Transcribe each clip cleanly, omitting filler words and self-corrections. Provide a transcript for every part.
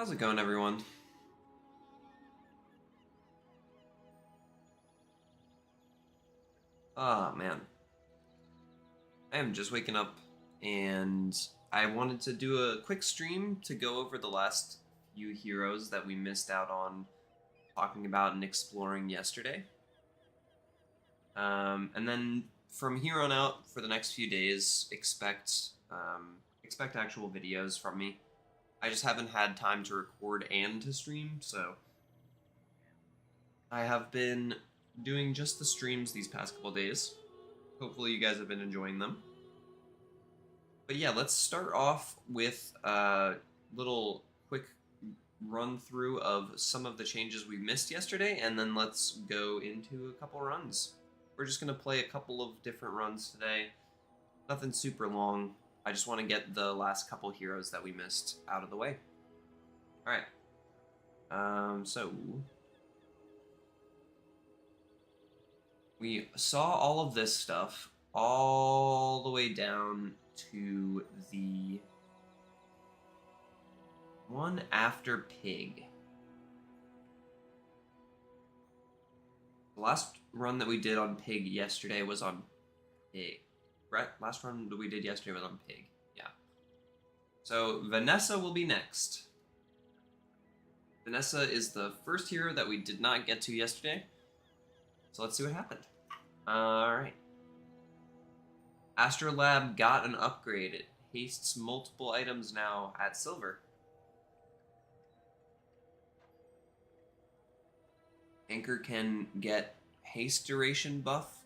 How's it going, everyone? Ah, man. I am just waking up and I wanted to do a quick stream to go over the last few heroes that we missed out on talking about and exploring yesterday. And then from here on out, for the next few days, expect actual videos from me. I just haven't had time to record and to stream, so I have been doing just the streams these past couple days. Hopefully, you guys have been enjoying them. But yeah, let's start off with a little quick run through of some of the changes we missed yesterday, and then let's go into a couple runs. We're just going to play a couple of different runs today. Nothing super long. I just want to get the last couple heroes that we missed out of the way. Alright. So we saw all of this stuff all the way down to the one after Pig. The last run that we did on Pig yesterday was on Pig. Right? Last run that we did yesterday was on Pig. Yeah. So Vanessa will be next. Vanessa is the first hero that we did not get to yesterday. So let's see what happened. Alright. Astrolab got an upgrade. It hastes multiple items now at silver. Anchor can get haste duration buff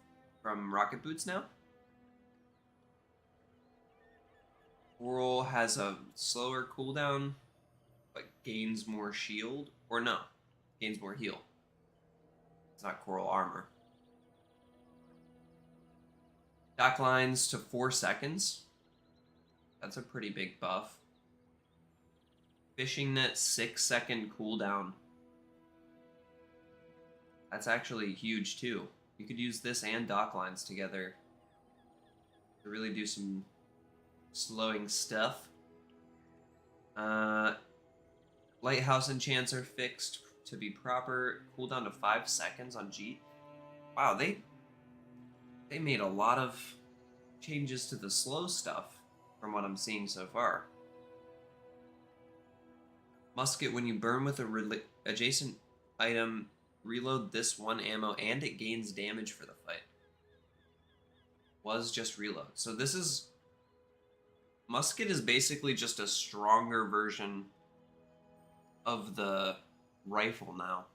from rocket boots now. Coral has a slower cooldown, but gains more shield. Or no, gains more heal. It's not coral armor. Dock lines to 4 seconds. That's a pretty big buff. Fishing net 6-second cooldown. That's actually huge too. You could use this and dock lines together to really do some slowing stuff. Lighthouse enchants are fixed to be proper. Cooldown to 5 seconds on Jeet. Wow, they made a lot of changes to the slow stuff from what I'm seeing so far. Musket, when you burn with a adjacent item, reload this one ammo and it gains damage for the fight. Was just reload. So this is... Musket is basically just a stronger version of the rifle now.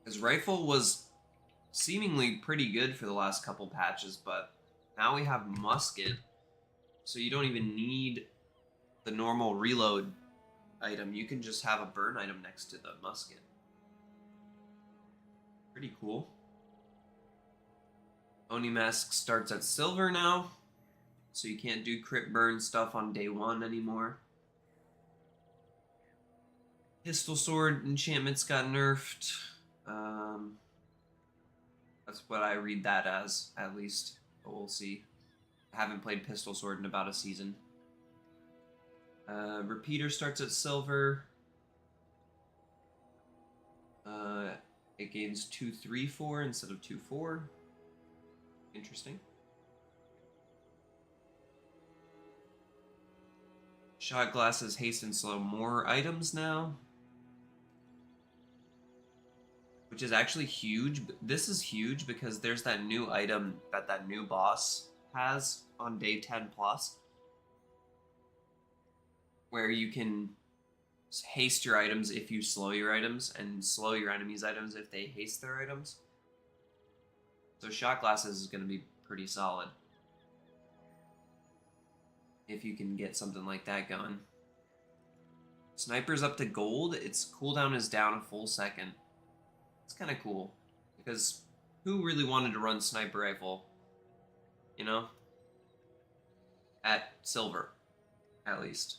His rifle was seemingly pretty good for the last couple patches, but now we have musket, so you don't even need the normal reload item. You can just have a burn item next to the musket. Pretty cool. Oni Mask starts at silver now, so you can't do crit burn stuff on day 1 anymore. Pistol Sword enchantments got nerfed. That's what I read that as, at least. But we'll see. I haven't played Pistol Sword in about a season. Repeater starts at silver. It gains 2-3-4 instead of 2-4. Interesting. Shot glasses haste and slow more items now, which is actually huge. This is huge because there's that new item that new boss has on day 10 plus, where you can haste your items if you slow your items, and slow your enemies' items if they haste their items. So shot glasses is going to be pretty solid if you can get something like that going. Sniper's up to gold. Its cooldown is down a full second. It's kind of cool, because who really wanted to run sniper rifle, you know? At silver, at least.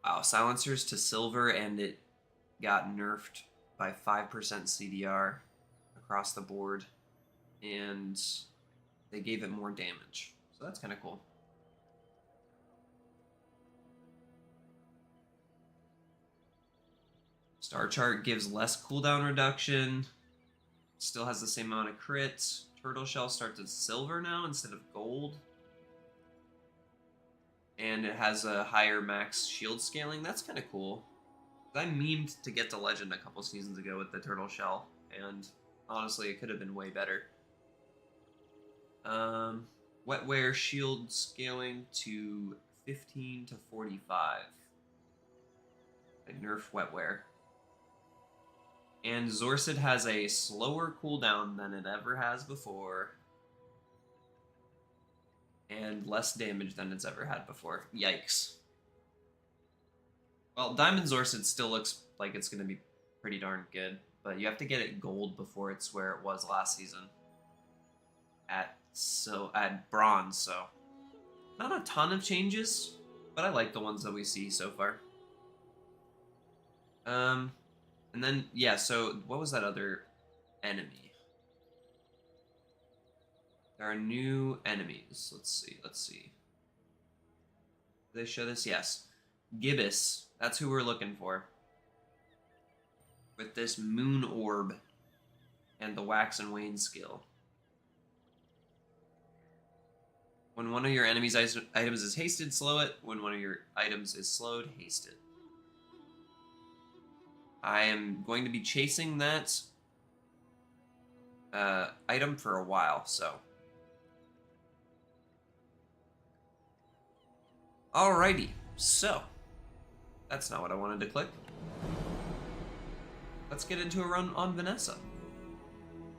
Wow, silencers to silver, and it got nerfed by 5% CDR across the board, and they gave it more damage. So that's kind of cool. Star Chart gives less cooldown reduction. Still has the same amount of crits. Turtle Shell starts at silver now instead of gold. And it has a higher max shield scaling. That's kind of cool. I memed to get to Legend a couple seasons ago with the Turtle Shell, and honestly, it could have been way better. Wetware shield scaling to 15 to 45. I nerf Wetware. And Zorcid has a slower cooldown than it ever has before. And less damage than it's ever had before. Yikes. Well, Diamond Zorcid still looks like it's going to be pretty darn good, but you have to get it gold before it's where it was last season. At bronze, so not a ton of changes, but I like the ones that we see so far. And then yeah, so what was that other enemy? There are new enemies. Let's see. Did they show this? Yes. Gibbous. That's who we're looking for. With this moon orb and the wax and wane skill. When one of your enemy's items is hasted, slow it. When one of your items is slowed, haste it. I am going to be chasing that item for a while, so. Alrighty, so. That's not what I wanted to click. Let's get into a run on Vanessa.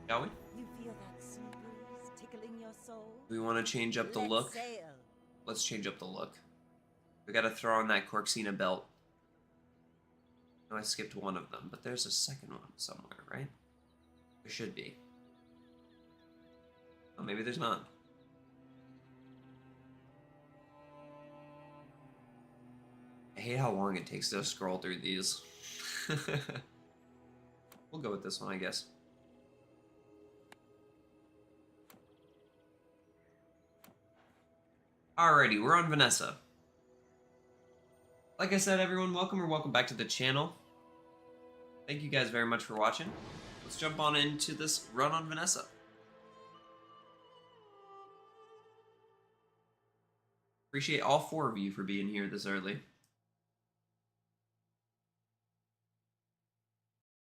Shall we? You feel that sea breeze tickling your soul? We want to change up the look. Let's change up the look. We gotta throw on that Corxina belt. No, I skipped one of them, but there's a second one somewhere, right? There should be. Oh, maybe there's not. I hate how long it takes to scroll through these. We'll go with this one, I guess. Alrighty, we're on Vanessa. Like I said, everyone, welcome back to the channel. Thank you guys very much for watching. Let's jump on into this run on Vanessa. Appreciate all 4 of you for being here this early.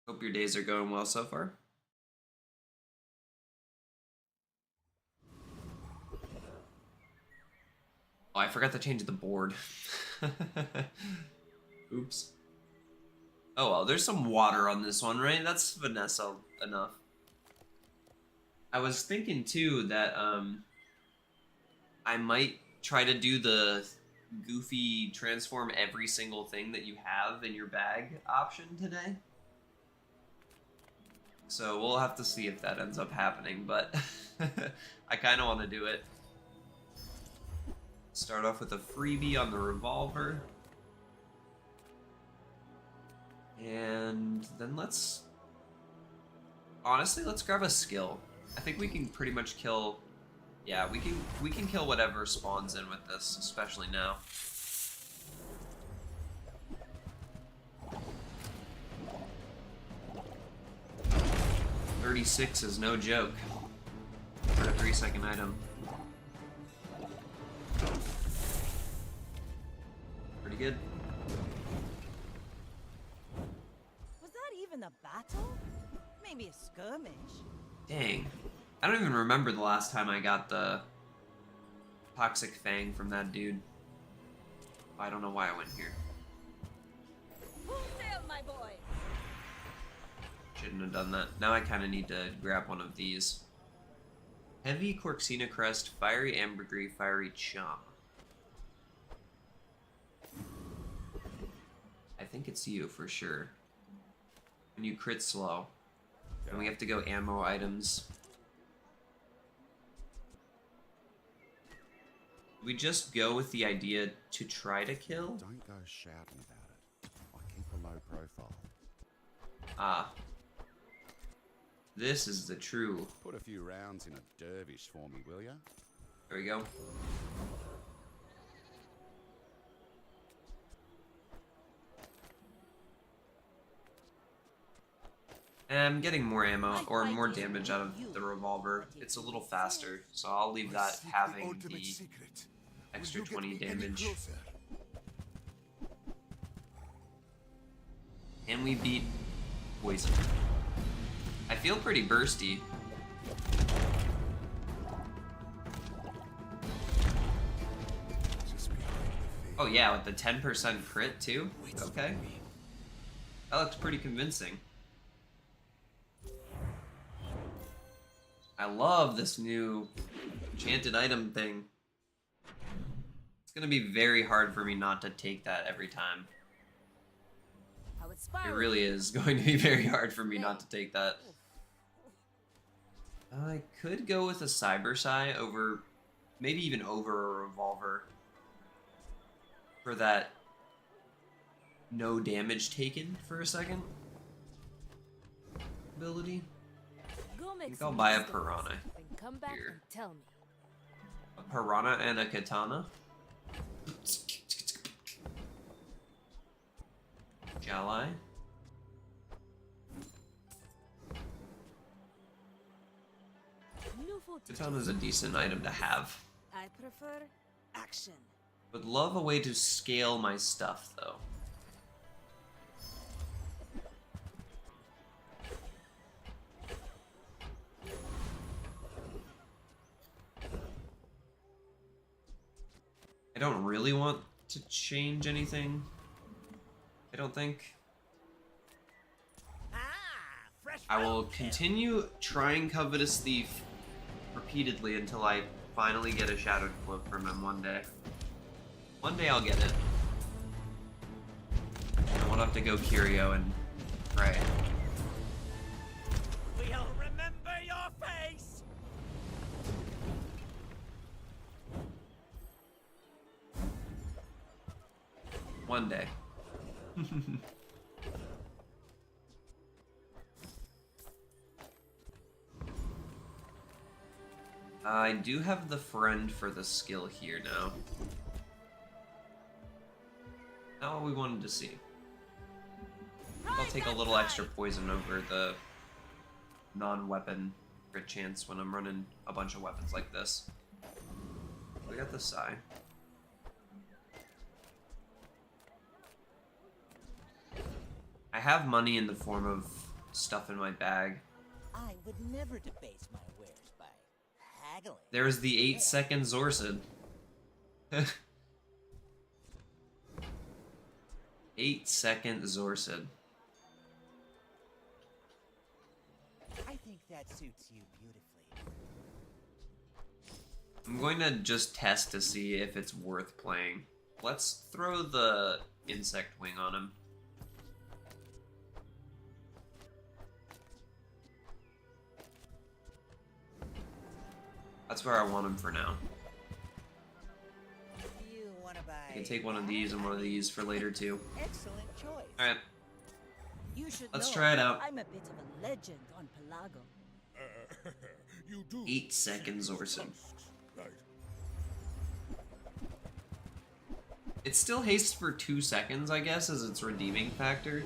Hope your days are going well so far. Oh, I forgot to change the board. Oops. Oh well, there's some water on this one, right? That's Vanessa enough. I was thinking too that I might try to do the goofy transform every single thing that you have in your bag option today. So we'll have to see if that ends up happening, but I kind of want to do it. Start off with a freebie on the revolver. And then honestly, let's grab a skill. I think we can pretty much kill, yeah, we can kill whatever spawns in with this, especially now. $36 is no joke for a 3-second item. Pretty good. Was that even a battle? Maybe a skirmish. Dang. I don't even remember the last time I got the Toxic Fang from that dude. I don't know why I went here. Full sail, my boy. Shouldn't have done that. Now I kind of need to grab one of these. Heavy Corxina Crest, Fiery Ambergris, Fiery Chum. I think it's you for sure. When you crit slow. And we have to go ammo items. We just go with the idea to try to kill? Don't go shouting about it. I keep a low profile. Ah. This is the true. Put a few rounds in a dervish for me, will ya? There we go. And I'm getting more ammo, My or fight more isn't damage with out of you, the revolver. but It's a if little you faster, insist. so I'll leave that Seek the having ultimate the secret. Will extra you get 20 me any damage. closer? And we beat poison. I feel pretty bursty. Just behind the veil. Oh yeah, with the 10% crit too? Okay. That looks pretty convincing. I love this new enchanted item thing. It's gonna be very hard for me not to take that every time. How It inspiring. really is going to be very hard for me not to take that. I could go with a Cyber Psy over, maybe even over a Revolver. For that no damage taken for a second ability. Go make think I'll some buy a mistakes, Piranha then come back here. and tell me. A Piranha and a Katana. Shall I? New footage. Katana's a decent item to have. I prefer action. Would love a way to scale my stuff, though. I don't really want to change anything. I don't think. Ah, fresh I will roadkill. continue trying Covetous Thief repeatedly until I finally get a Shadowed Cloak from him one day. One day I'll get it. I won't have to go Curio and pray. We'll remember your face. One day. I do have the friend for the skill here now. Not what we wanted to see. I'll take a little extra poison over the non-weapon crit chance when I'm running a bunch of weapons like this. We got the Psy. I have money in the form of stuff in my bag. I would never debase my wares by haggling. There's the 8-second Zorsid. 8-second Zorsid. I think that suits you beautifully. I'm going to just test to see if it's worth playing. Let's throw the insect wing on him. That's where I want him for now. You want to buy? I can take one of these and one of these for later too. Excellent choice. Alright, You should let's know, try it out. I'm a bit of a legend on Pelago. You do. 8 seconds Zorsid. Right. It still hastes for 2 seconds, I guess, as its redeeming factor.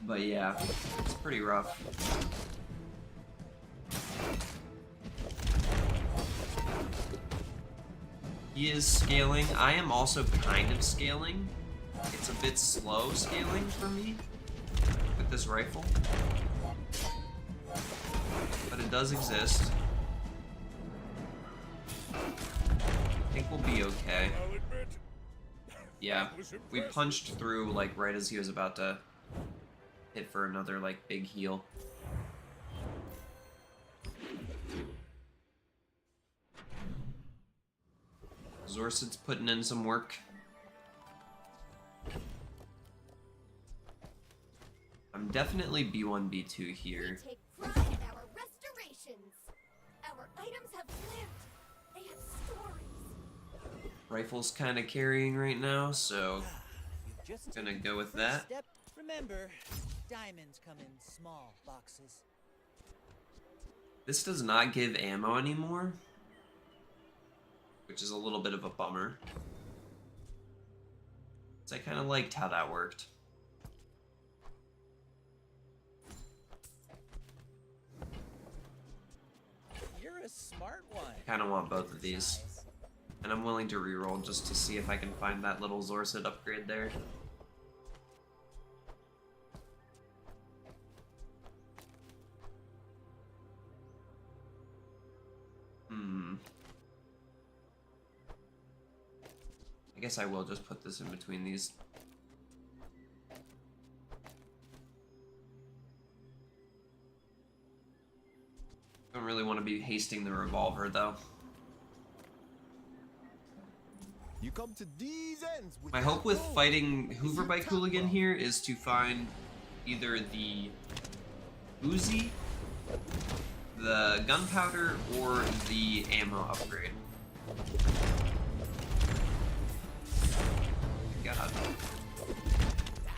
But yeah, it's pretty rough. He is scaling. I am also kind of scaling. It's a bit slow scaling for me with this rifle. But it does exist. I think we'll be okay. I'll admit. Yeah, that was we impressive. punched through like right as he was about to hit for another like big heal. Zorsid's putting in some work. I'm definitely B1, B2 here. We take pride in our restorations. Our items have lived. They have stories. Rifle's kind of carrying right now, so You've just gonna taken go the with first that. Step. Remember, diamonds come in small boxes. This does not give ammo anymore, which is a little bit of a bummer. 'Cause I kind of liked how that worked. You're a smart one. Kind of want both of these. Nice. And I'm willing to reroll just to see if I can find that little Zorsid upgrade there. I guess I will just put this in between these. Don't really want to be hasting the revolver though. You come to these ends with My hope with fighting Hoover Bike Hooligan here is to find either the Uzi, the gunpowder, or the ammo upgrade. God.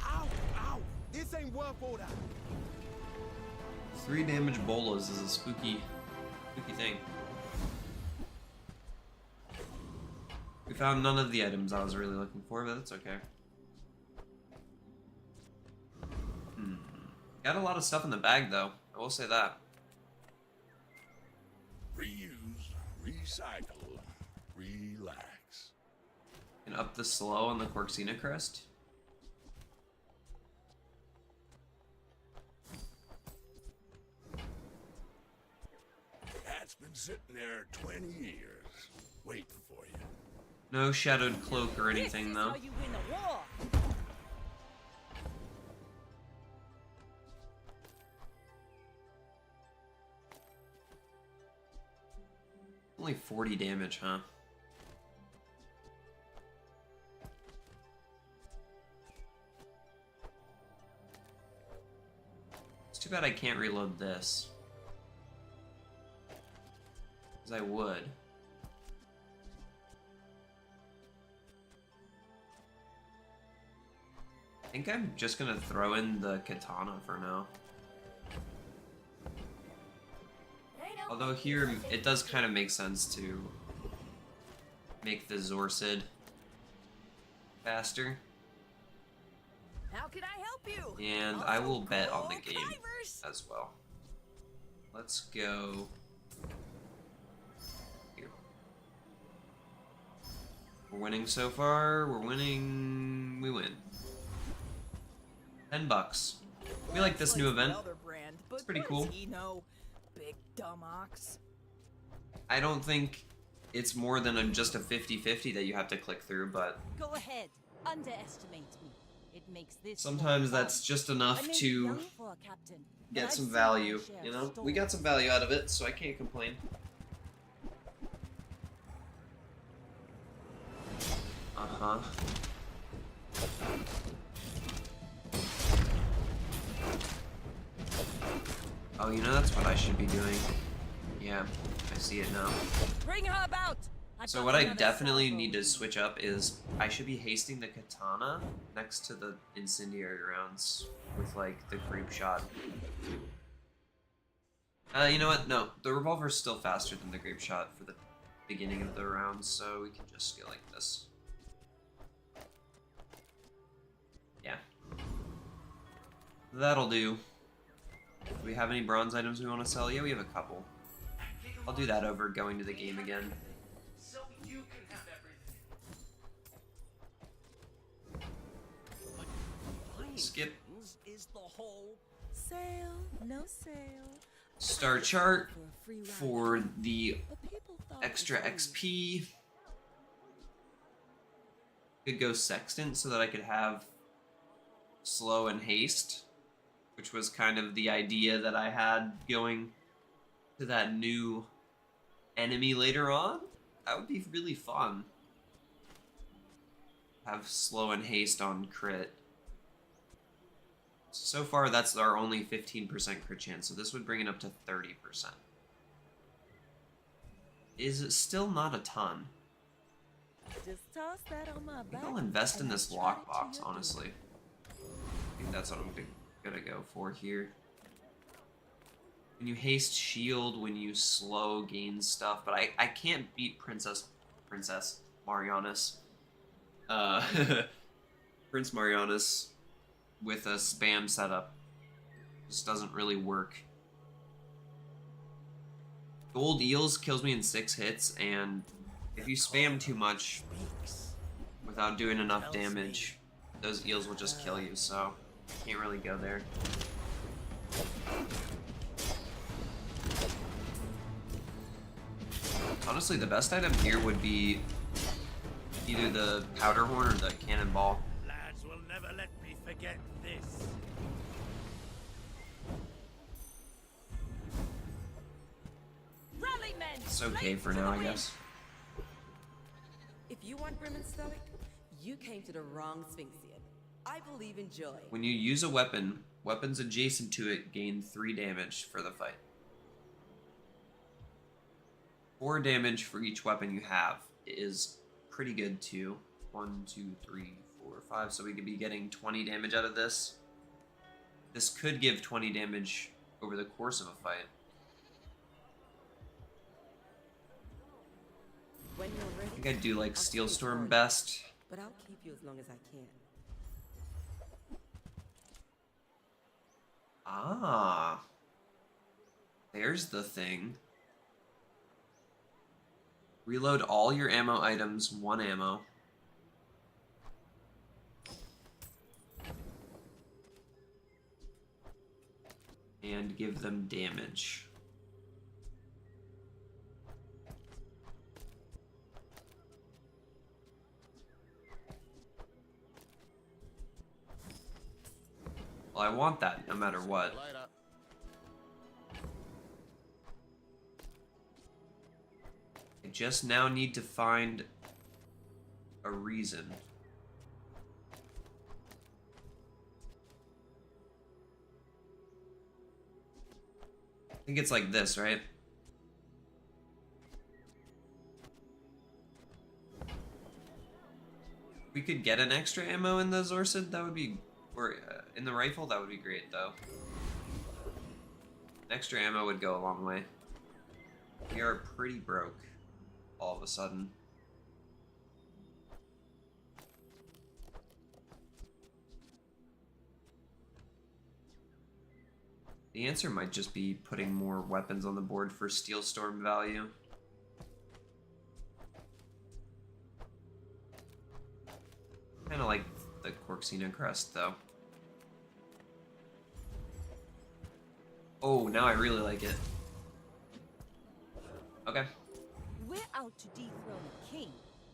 Ow, ow! This ain't worth all that. 3 damage bolas is a spooky thing. We found none of the items I was really looking for, but that's okay. Got a lot of stuff in the bag, though. I will say that. Reuse, recycle, relax. And up the slow on the Corxina crest. That's been sitting there 20 years, waiting for you. No shadowed cloak or anything, This though. is how you win a war. Only 40 damage, huh? It's too bad I can't reload this. Because I would. I think I'm just gonna throw in the katana for now. Although here, it does kind of make sense to make the Zorsid faster. How can I help you? And Also I will bet on the cool game fivers. as well. Let's go here. We're winning so far. We're winning. We win. $10. We like this new event. It's pretty cool. Big dumb ox. I don't think it's more than just a 50-50 that you have to click through, but Go ahead. Underestimate me. It makes this sometimes more that's fun. just I enough may be to young for a captain, but get I've some seen my value, share you of know? storms. We got some value out of it, so I can't complain. Uh-huh. Oh, you know, that's what I should be doing. Yeah, I see it now. Bring her about. I've So got what I another definitely salvo. need to switch up is I should be hasting the katana next to the incendiary rounds with like the creep shot. You know what? No, the revolver's still faster than the grape shot for the beginning of the round, so we can just go like this. Yeah. That'll do. Do we have any bronze items we want to sell? Yeah, we have a couple. I'll do that over going to the game again. So you can have everything. Skip. Is the whole Sale, no sale. Star chart For a free ride. for the But people thought it extra was free. XP. Could go sextant so that I could have slow and haste, which was kind of the idea that I had going to that new enemy later on. That would be really fun. Have slow and haste on crit. So far, that's our only 15% crit chance, so this would bring it up to 30%. Is it still not a ton? Just toss that on my I think back. I'll invest in and this I'll try it to lockbox, your honestly. I think that's what I'm gonna go for here. When you haste shield, when you slow gain stuff, but I can't beat Princess Marianas. Prince Marianas with a spam setup. Just doesn't really work. Gold eels kills me in 6 hits, and if you spam too much without doing enough damage, those eels will just kill you, so can't really go there. Honestly, the best item here would be either the powder horn or the cannonball. Lads will never let me forget this. Rally men! It's okay Blades for to now, the I wind! guess. If you want grim and stoic, you came to the wrong Sphinxian. I believe in joy. When you use a weapon, weapons adjacent to it gain 3 damage for the fight. 4 damage for each weapon you have is pretty good too. 1, 2, 3, 4, 5. So we could be getting 20 damage out of this. This could give 20 damage over the course of a fight. When you're ready, I think I'd do like I'll Steel speak Storm for you, best. but I'll keep you as long as I can. Ah. There's the thing. Reload all your ammo items, 1 ammo. And give them damage. Well, I want that no matter what. Later. I just now need to find a reason. I think it's like this, right? We could get an extra ammo in the Zorsid, that would be, or in the rifle, that would be great though. Extra ammo would go a long way. We are pretty broke all of a sudden. The answer might just be putting more weapons on the board for Steel Storm value. Kind of like the Corxina Crest, though. Oh, now I really like it. Okay. We're out to dethrone a king,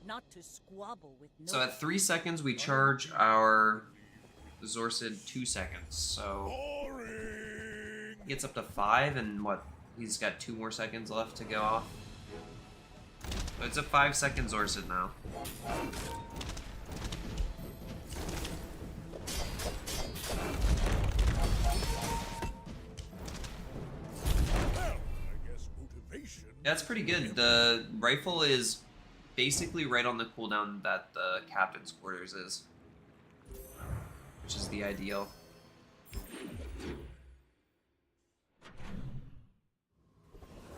not to squabble with no. So at 3 seconds, we charge our Zorsid 2 seconds. So Boring. he gets up to 5, and what? He's got 2 more seconds left to go off. So it's a 5-second Zorsid now. Well, I guess motivation. That's pretty good. The rifle is basically right on the cooldown that the captain's quarters is, which is the ideal.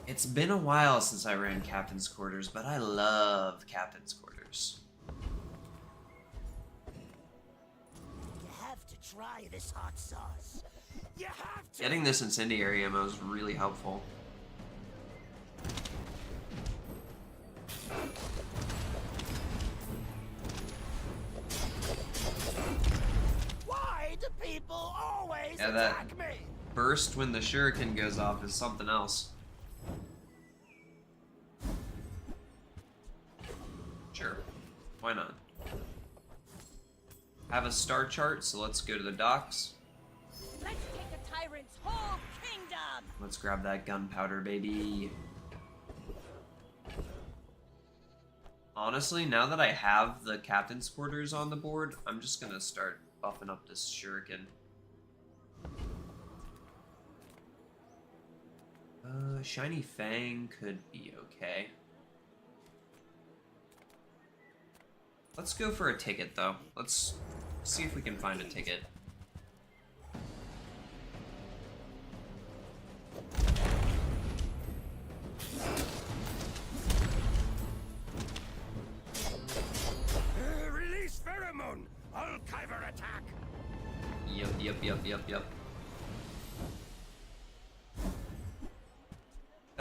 It's been a while since I ran captain's quarters, but I love captain's quarters. You have to try this hot sauce. You have to. Getting this incendiary ammo is really helpful. Why do people always Yeah, that attack me? burst when the shuriken goes off is something else. Sure, why not? Have a star chart, so let's go to the docks. Let's take a tyrant's whole kingdom. Let's grab that gunpowder, baby. Honestly, now that I have the captain's quarters on the board, I'm just gonna start buffing up this shuriken. Shiny Fang could be okay. Let's go for a ticket, though. Let's see if we can find a ticket. Release pheromone. I'll Kyber attack. Yep.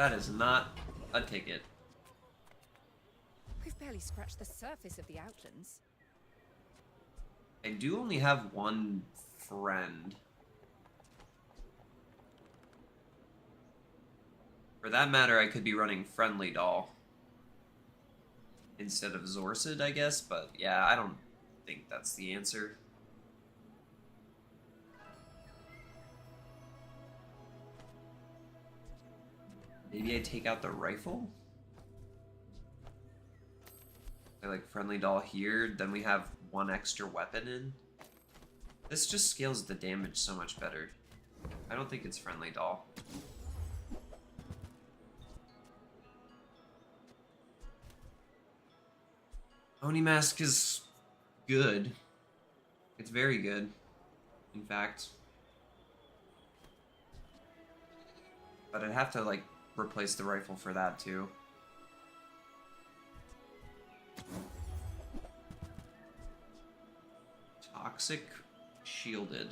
That is not a ticket. We've barely scratched the surface of the Outlands. I do only have one friend. For that matter, I could be running Friendly Doll instead of Zorsid, I guess, but yeah, I don't think that's the answer. Maybe I take out the rifle? I like Friendly Doll here, then we have one extra weapon in. This just scales the damage so much better. I don't think it's Friendly Doll. Oni Mask is good. It's very good, in fact. But I'd have to, like, replace the rifle for that, too. Toxic shielded.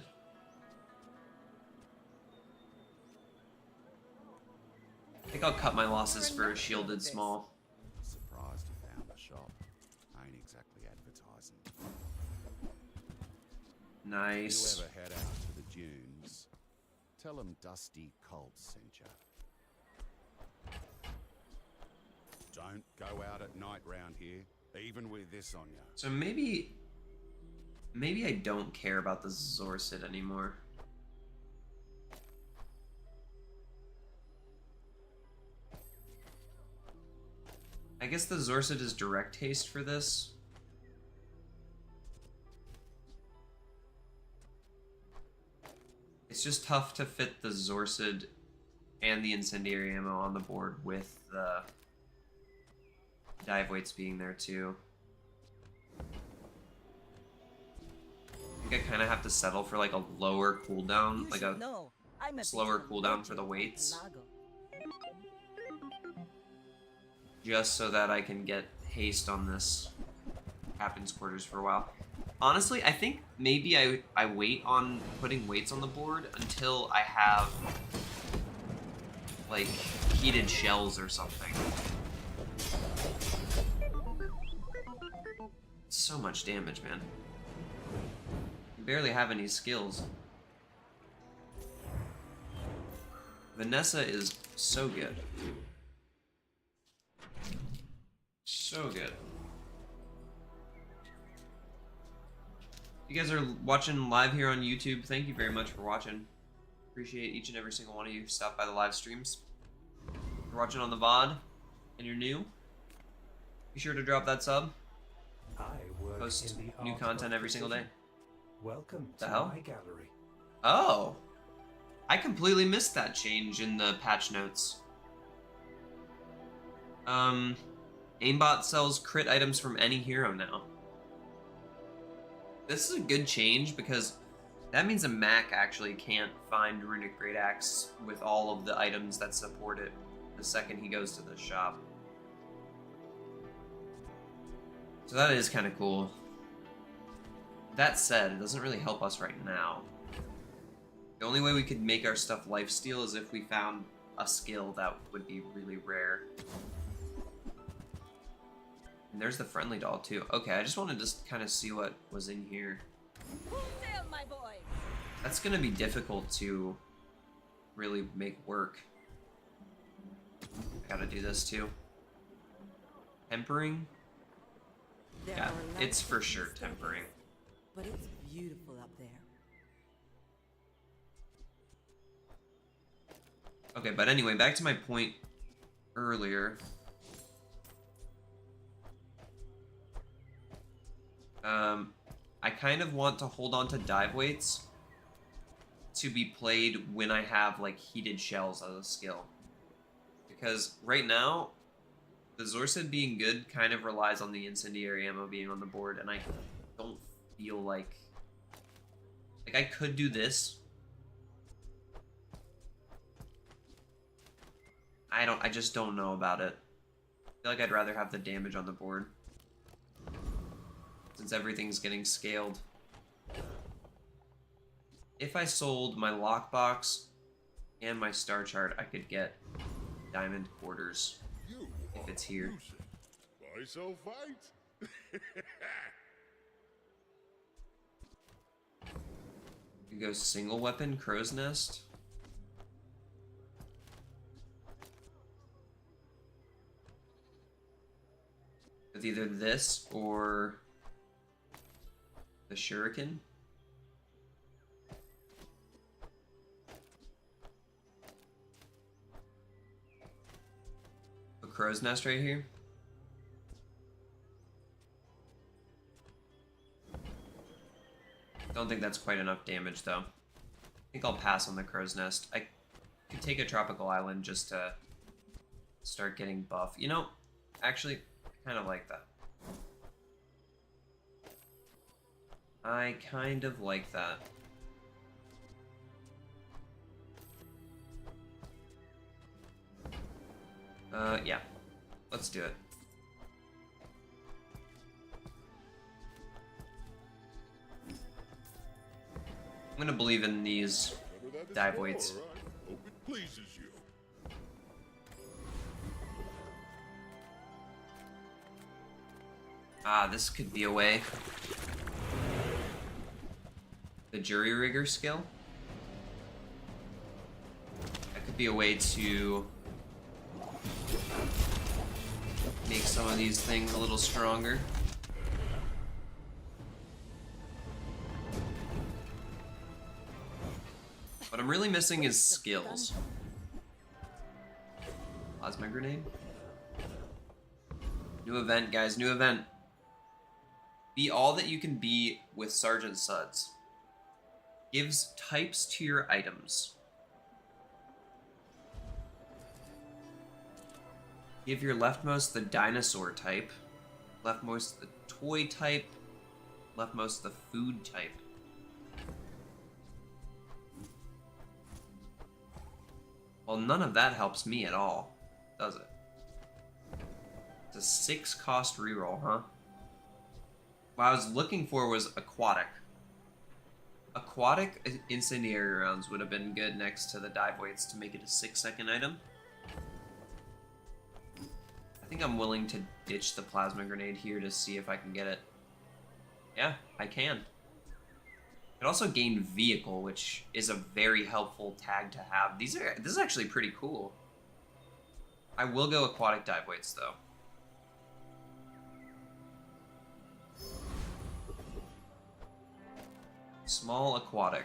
I think I'll cut my losses for a shielded small. Surprised you found the shop. Ain't exactly advertising. Nice. You ever head out to the dunes, tell them Dusty Colt sent you. Don't go out at night round here, even with this on you. So maybe I don't care about the Zorsid anymore. I guess the Zorsid is direct haste for this. It's just tough to fit the Zorsid and the incendiary ammo on the board with the dive weights being there too. I think I kind of have to settle for like a lower cooldown, You Mm, like should a know, I'm a slower bit of a cooldown for the legend weights. at Lago. Just so that I can get haste on this Captain's Quarters for a while. Honestly, I think maybe I wait on putting weights on the board until I have like heated shells or something. So much damage, man. You barely have any skills. Vanessa is so good. So good. You guys are watching live here on YouTube. Thank you very much for watching. Appreciate each and every single one of you who stop by the live streams. If you're watching on the VOD and you're new, be sure to drop that sub. I work Post in the new art content of every single day. precision. Welcome The to hell? my gallery. Oh! I completely missed that change in the patch notes. Aimbot sells crit items from any hero now. This is a good change because that means a Mac actually can't find Runic Great Axe with all of the items that support it the second he goes to the shop. So that is kind of cool. That said, it doesn't really help us right now. The only way we could make our stuff lifesteal is if we found a skill that would be really rare. And there's the Friendly Doll too. Okay, I just wanted to kind of see what was in here. Full sail, my boy! That's gonna be difficult to really make work. I gotta do this too. Tempering? There Yeah, are lots it's of for sure mistakes, tempering. But it's beautiful up there. Okay, but anyway, back to my point earlier. I kind of want to hold on to dive weights to be played when I have like heated shells as a skill. Because right now, the Zorsid being good kind of relies on the incendiary ammo being on the board, and I don't feel like I could do this. I just don't know about it. I feel like I'd rather have the damage on the board, since everything's getting scaled. If I sold my lockbox and my star chart, I could get diamond quarters. You If it's here. losing. Why so fight? You go single weapon, crow's nest. With either this or the shuriken. A crow's nest right here. Don't think that's quite enough damage though. I think I'll pass on the crow's nest. I could take a tropical island just to start getting buff. You know, actually, I kind of like that. I kind of like that. Yeah. Let's do it. I'm gonna believe in these Whatever that is dive for, weights. I hope it pleases you. Ah, this could be a way. The jury rigger skill. That could be a way to make some of these things a little stronger. What I'm really missing is skills. Plasma grenade. New event, guys, new event. Be all that you can be with Sergeant Suds. Gives types to your items. Give your leftmost the dinosaur type, leftmost the toy type, leftmost the food type. Well, none of that helps me at all, does it? It's a 6 cost reroll, huh? What I was looking for was aquatic. Aquatic incendiary rounds would have been good next to the dive weights to make it a 6-second item. I think I'm willing to ditch the plasma grenade here to see if I can get it. Yeah, I can. It also gain vehicle, which is a very helpful tag to have. This is actually pretty cool. I will go aquatic dive weights though. Small aquatic.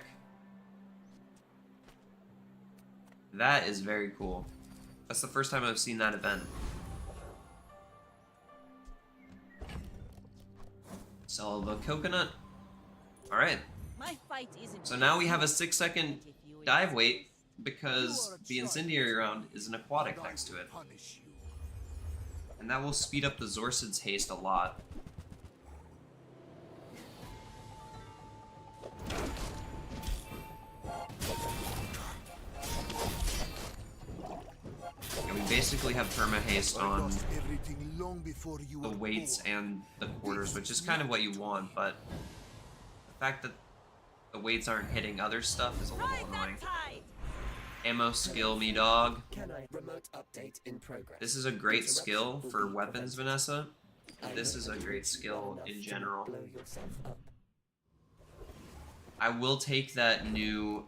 That is very cool. That's the first time I've seen that event. Sell the coconut. Alright. My fight isn't So now we have a 6-second dive weight because the incendiary round is an aquatic next to it. And that will speed up the Zorcid's haste a lot. And we basically have perma haste on the weights and the quarters, which is kind of what you want, but the fact that the weights aren't hitting other stuff is a little annoying. Ammo skill, me dog. This is a great skill for weapons, Vanessa. This is a great skill in general. I will take that new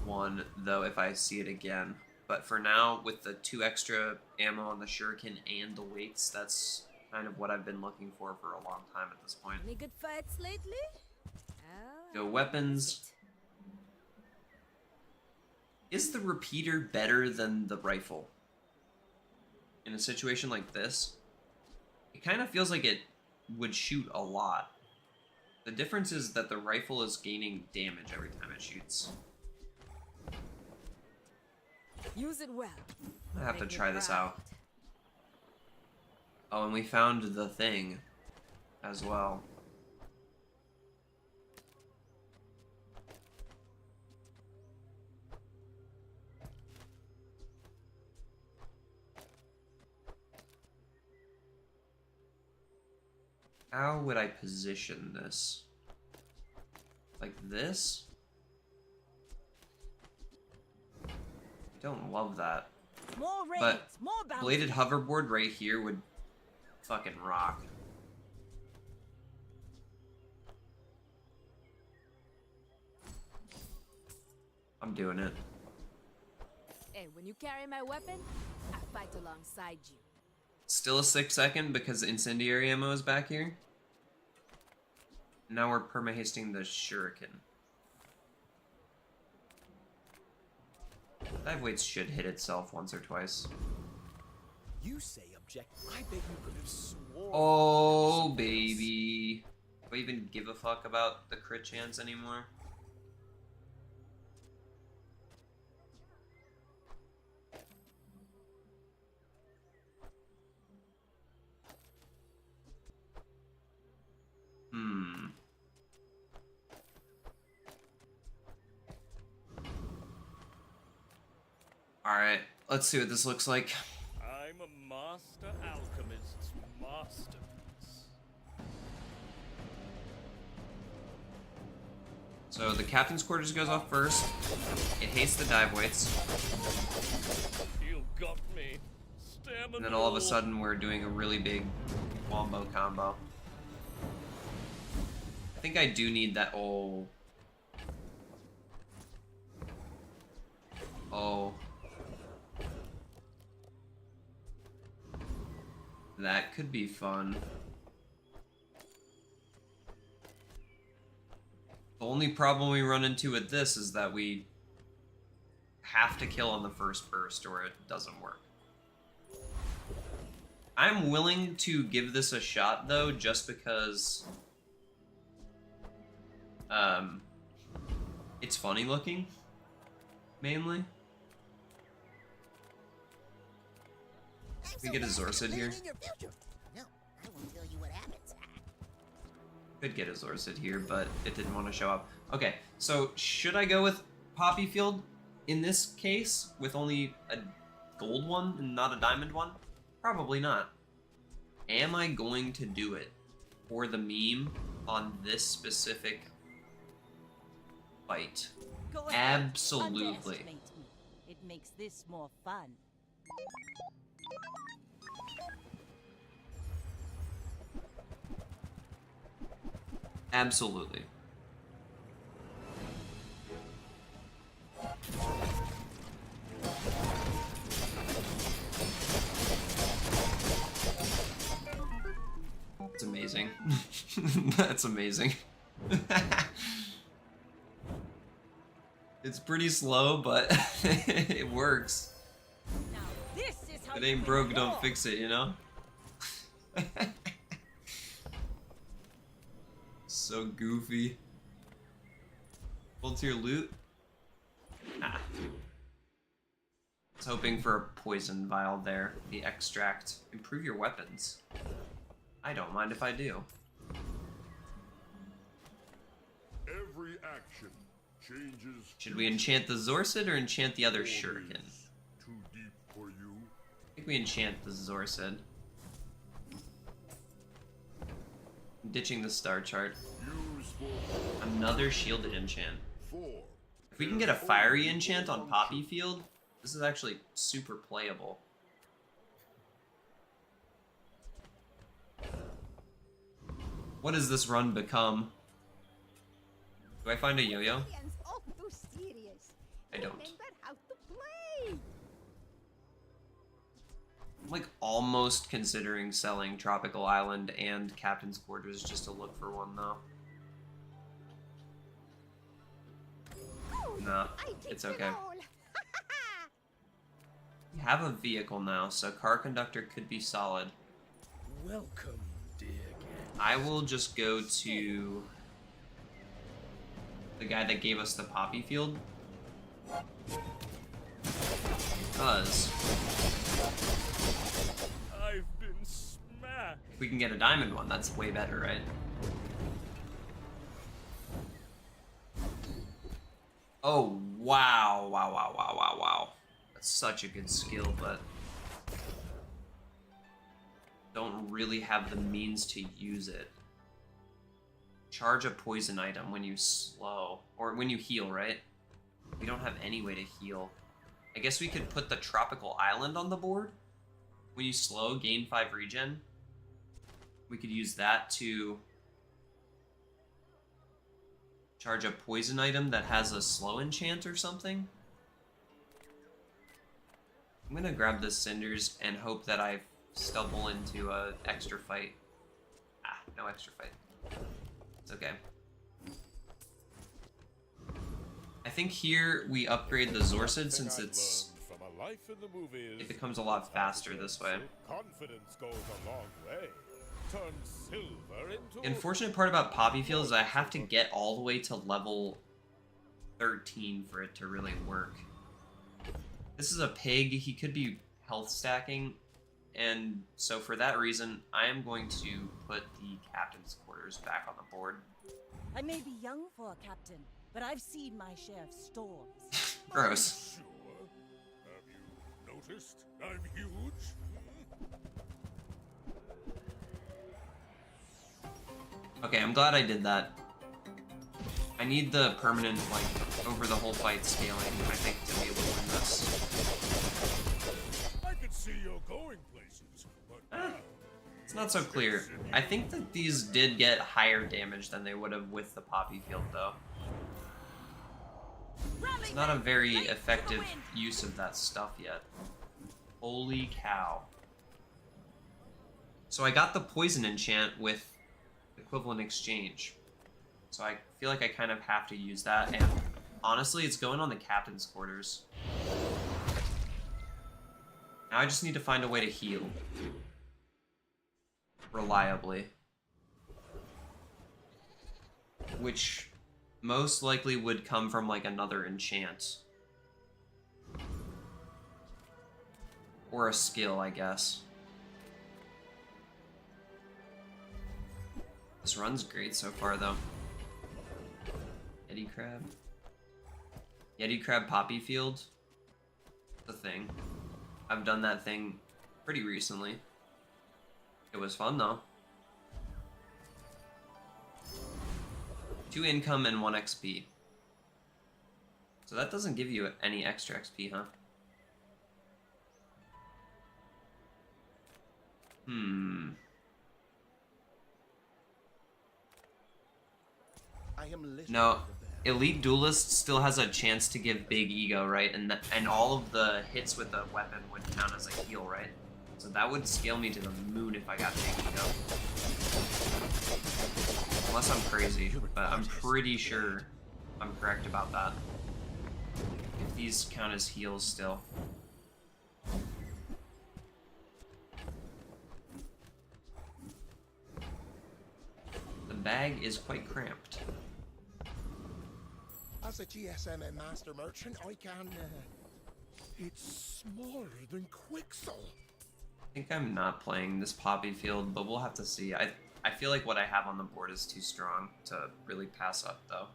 one, though, if I see it again. But for now, with the 2 extra ammo on the shuriken and the weights, that's kind of what I've been looking for a long time at this point. Any good fights lately? Go weapons. Is the repeater better than the rifle? In a situation like this, it kind of feels like it would shoot a lot. The difference is that the rifle is gaining damage every time it shoots. Use it well. I have to try this out. Oh, and we found the thing as well. How would I position this? Like this? I don't love that. More raids, But more bounties. bladed hoverboard right here would fucking rock. I'm doing it. Hey, when you carry my weapon, I fight alongside you. Still a 6-second because incendiary ammo is back here. Now we're perma-hasting the shuriken. Dive weights should hit itself once or twice. You say object. I bet you could have sworn. Oh, baby. Do I even give a fuck about the crit chance anymore? Alright, let's see what this looks like. I'm a master alchemist's masterpiece. So the captain's quarters goes off first. It hates the dive weights. You got me. Stamina. And then all of a sudden we're doing a really big wombo combo. I think I do need that. Oh. Oh. That could be fun. The only problem we run into with this is that we have to kill on the first burst or it doesn't work. I'm willing to give this a shot though, just because it's funny looking, mainly. We get a Zorcid here. No, I won't tell you what happens. Could get a Zorcid here, but it didn't want to show up. Okay, so should I go with Poppy Field in this case with only a gold one and not a diamond one? Probably not. Am I going to do it for the meme on this specific fight? Go ahead. Absolutely. Underestimate me. It makes this more fun. Absolutely. That's amazing. That's amazing. It's pretty slow, but it works. Now this is how If it you ain't win broke, a don't war. fix it, you know? So goofy. Full tier loot? Nah. I was hoping for a poison vial there. The extract. Improve your weapons. I don't mind if I do. Every action changes. Should we enchant the Zorcid or enchant the other Always Shuriken? Too deep for you. I think we enchant the Zorcid. I'm ditching the star chart. Use for Another shielded enchant. 4. If we can get a fiery enchant on Poppy Field, this is actually super playable. What does this run become? Do I find a yo-yo? I don't. I'm like almost considering selling Tropical Island and Captain's Quarters just to look for one though. Nah, it's okay. We have a vehicle now, so car conductor could be solid. Welcome, dear guest. I will just go to the guy that gave us the poppy field. Because I've been smacked. if we can get a diamond one, that's way better, right? Oh, wow, wow, wow, wow, wow, wow. That's such a good skill, but don't really have the means to use it. Charge a poison item when you slow, or when you heal, right? We don't have any way to heal. I guess we could put the tropical island on the board. When you slow, gain 5 regen. We could use that to charge a poison item that has a slow enchant or something. I'm gonna grab the cinders and hope that I stumble into a extra fight. Ah, no extra fight. It's okay. I think here we upgrade the Zorsid since it becomes a lot faster this way. Confidence goes a long way. Turn silver into The unfortunate part about Poppy Field is I have to get all the way to level 13 for it to really work. This is a pig, he could be health stacking, and so for that reason, I am going to put the captain's quarters back on the board. I may be young for a captain, but I've seen my share of storms. Gross. Sure. Have you noticed I'm huge? Okay, I'm glad I did that. I need the permanent, like, over the whole fight scaling, I think, to be able to win this. I could see you're going places, but It's not so clear. I think that these did get higher damage than they would have with the Poppy Field, though. It's not a very effective use of that stuff yet. Holy cow. So I got the poison enchant with equivalent exchange. So I feel like I kind of have to use that, and honestly, it's going on the captain's quarters. Now I just need to find a way to heal. Reliably. Which most likely would come from like another enchant. Or a skill, I guess. This run's great so far, though. Yeti Crab. Yeti Crab Poppy Field. The thing. I've done that thing pretty recently. It was fun, though. 2 income and 1 XP. So that doesn't give you any extra XP, huh? No, Elite Duelist still has a chance to give big ego, right? And all of the hits with the weapon would count as a heal, right? So that would scale me to the moon if I got big ego. Unless I'm crazy, but I'm pretty sure I'm correct about that. If these count as heals still. The bag is quite cramped. as a GSM and master merchant, I can. It's smaller than Quixel. I think I'm not playing this Poppy Field, but we'll have to see. I feel like what I have on the board is too strong to really pass up, though.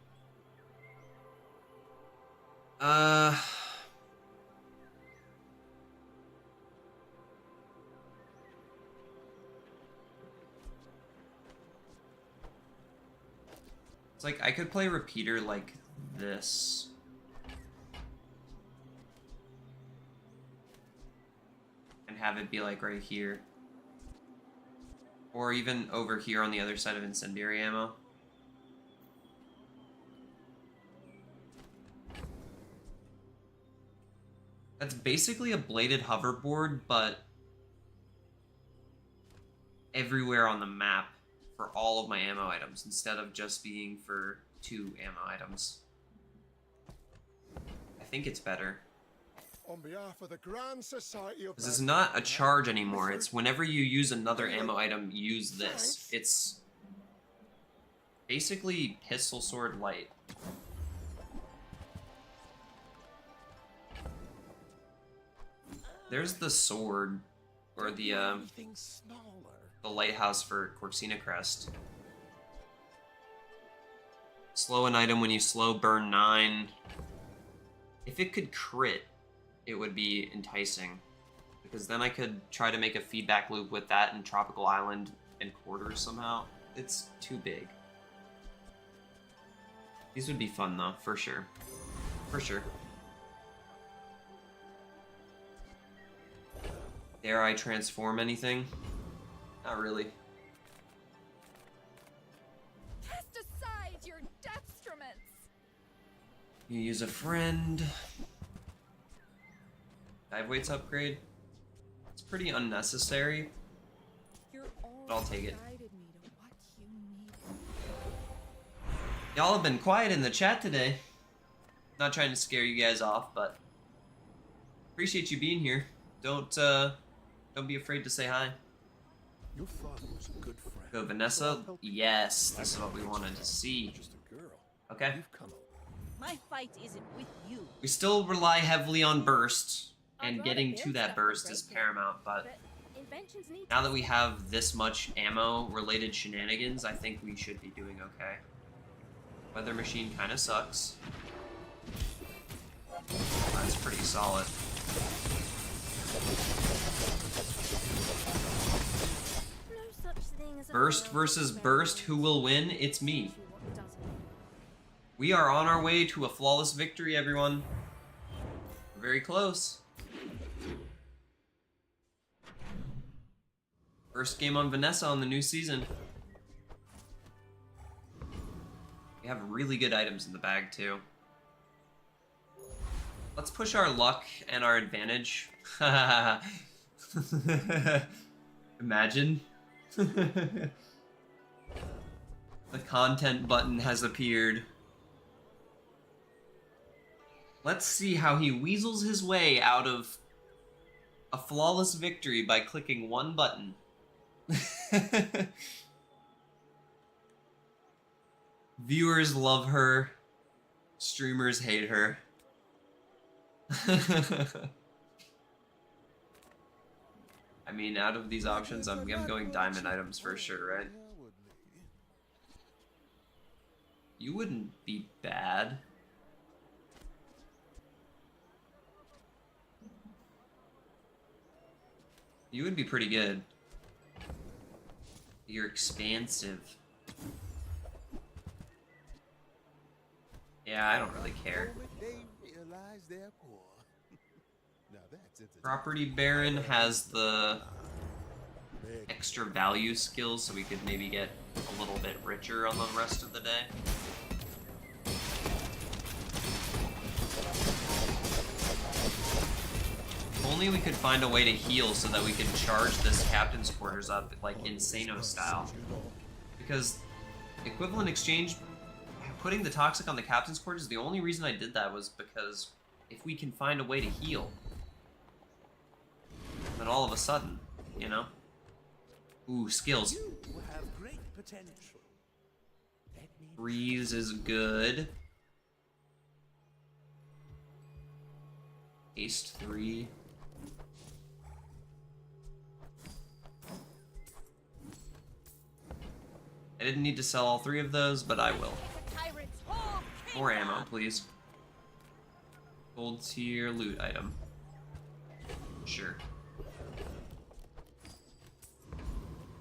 It's like I could play Repeater like this. And have it be like right here. Or even over here on the other side of incendiary ammo. That's basically a bladed hoverboard, but everywhere on the map for all of my ammo items, instead of just being for 2 ammo items. I think it's better. On behalf of the Grand Society of... This is not a charge anymore. It's whenever you use another ammo item, use this. It's basically pistol sword light. There's the sword, or the lighthouse for Corsina Crest. Slow an item when you slow burn 9. If it could crit, it would be enticing. Because then I could try to make a feedback loop with that and Tropical Island and Quarters somehow. It's too big. These would be fun though, for sure. For sure. Dare I transform anything? Not really. Cast aside your destruments. You use a friend. Dive weights upgrade. It's pretty unnecessary. You're But I'll take it. guided me to what you needed. Y'all have been quiet in the chat today. Not trying to scare you guys off, but appreciate you being here. Don't be afraid to say hi. Your father was a good friend. Go Vanessa. Yes, this is what we wanted to see. Just a girl. Okay. You've come My fight isn't with you. We still rely heavily on burst, I'd and rather getting build to that stuff than burst is break it. paramount, but But inventions need now that we have this much ammo-related shenanigans, I think we should be doing okay. Weather machine kind of sucks. That's pretty solid. no such thing as a Burst world versus without burst, who will win? It's me. what doesn't. We are on our way to a flawless victory, everyone. We're very close. First game on Vanessa on the new season. We have really good items in the bag, too. Let's push our luck and our advantage. Imagine. The content button has appeared. Let's see how he weasels his way out of a flawless victory by clicking one button. Viewers love her. Streamers hate her. I mean, out of these options, I'm going diamond items for sure, right? You wouldn't be bad. You would be pretty good. You're expansive. Yeah, I don't really care. Property Baron has the extra value skills, so we could maybe get a little bit richer on the rest of the day. If only we could find a way to heal so that we could charge this captain's quarters up like Insano style. Because equivalent exchange, putting the toxic on the captain's quarters, the only reason I did that was because if we can find a way to heal, then all of a sudden, you know? Ooh, skills. You have great potential. Freeze is good. Haste 3. I didn't need to sell all 3 of those, but I will. More ammo, please. Gold tier loot item. Sure.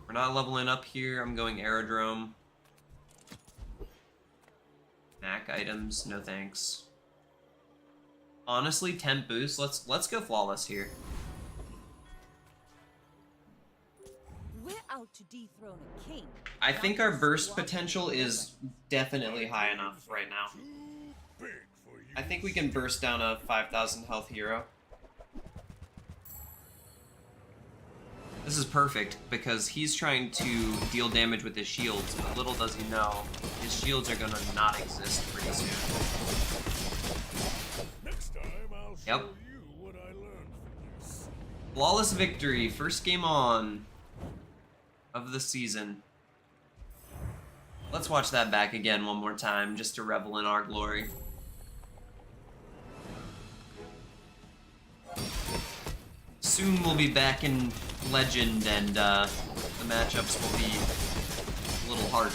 We're not leveling up here. I'm going aerodrome. Mac items, no thanks. Honestly, 10 boost. Let's go flawless here. We're out to dethrone a king. I think our burst potential is definitely high enough right now. I think we can burst down a 5,000 health hero. This is perfect because he's trying to deal damage with his shields, but little does he know, his shields are gonna not exist pretty soon. Next time I'll Yep. show you what I learned from this. Flawless victory, first game on of the season. Let's watch that back again one more time just to revel in our glory. Soon we'll be back in Legend and the matchups will be a little harder.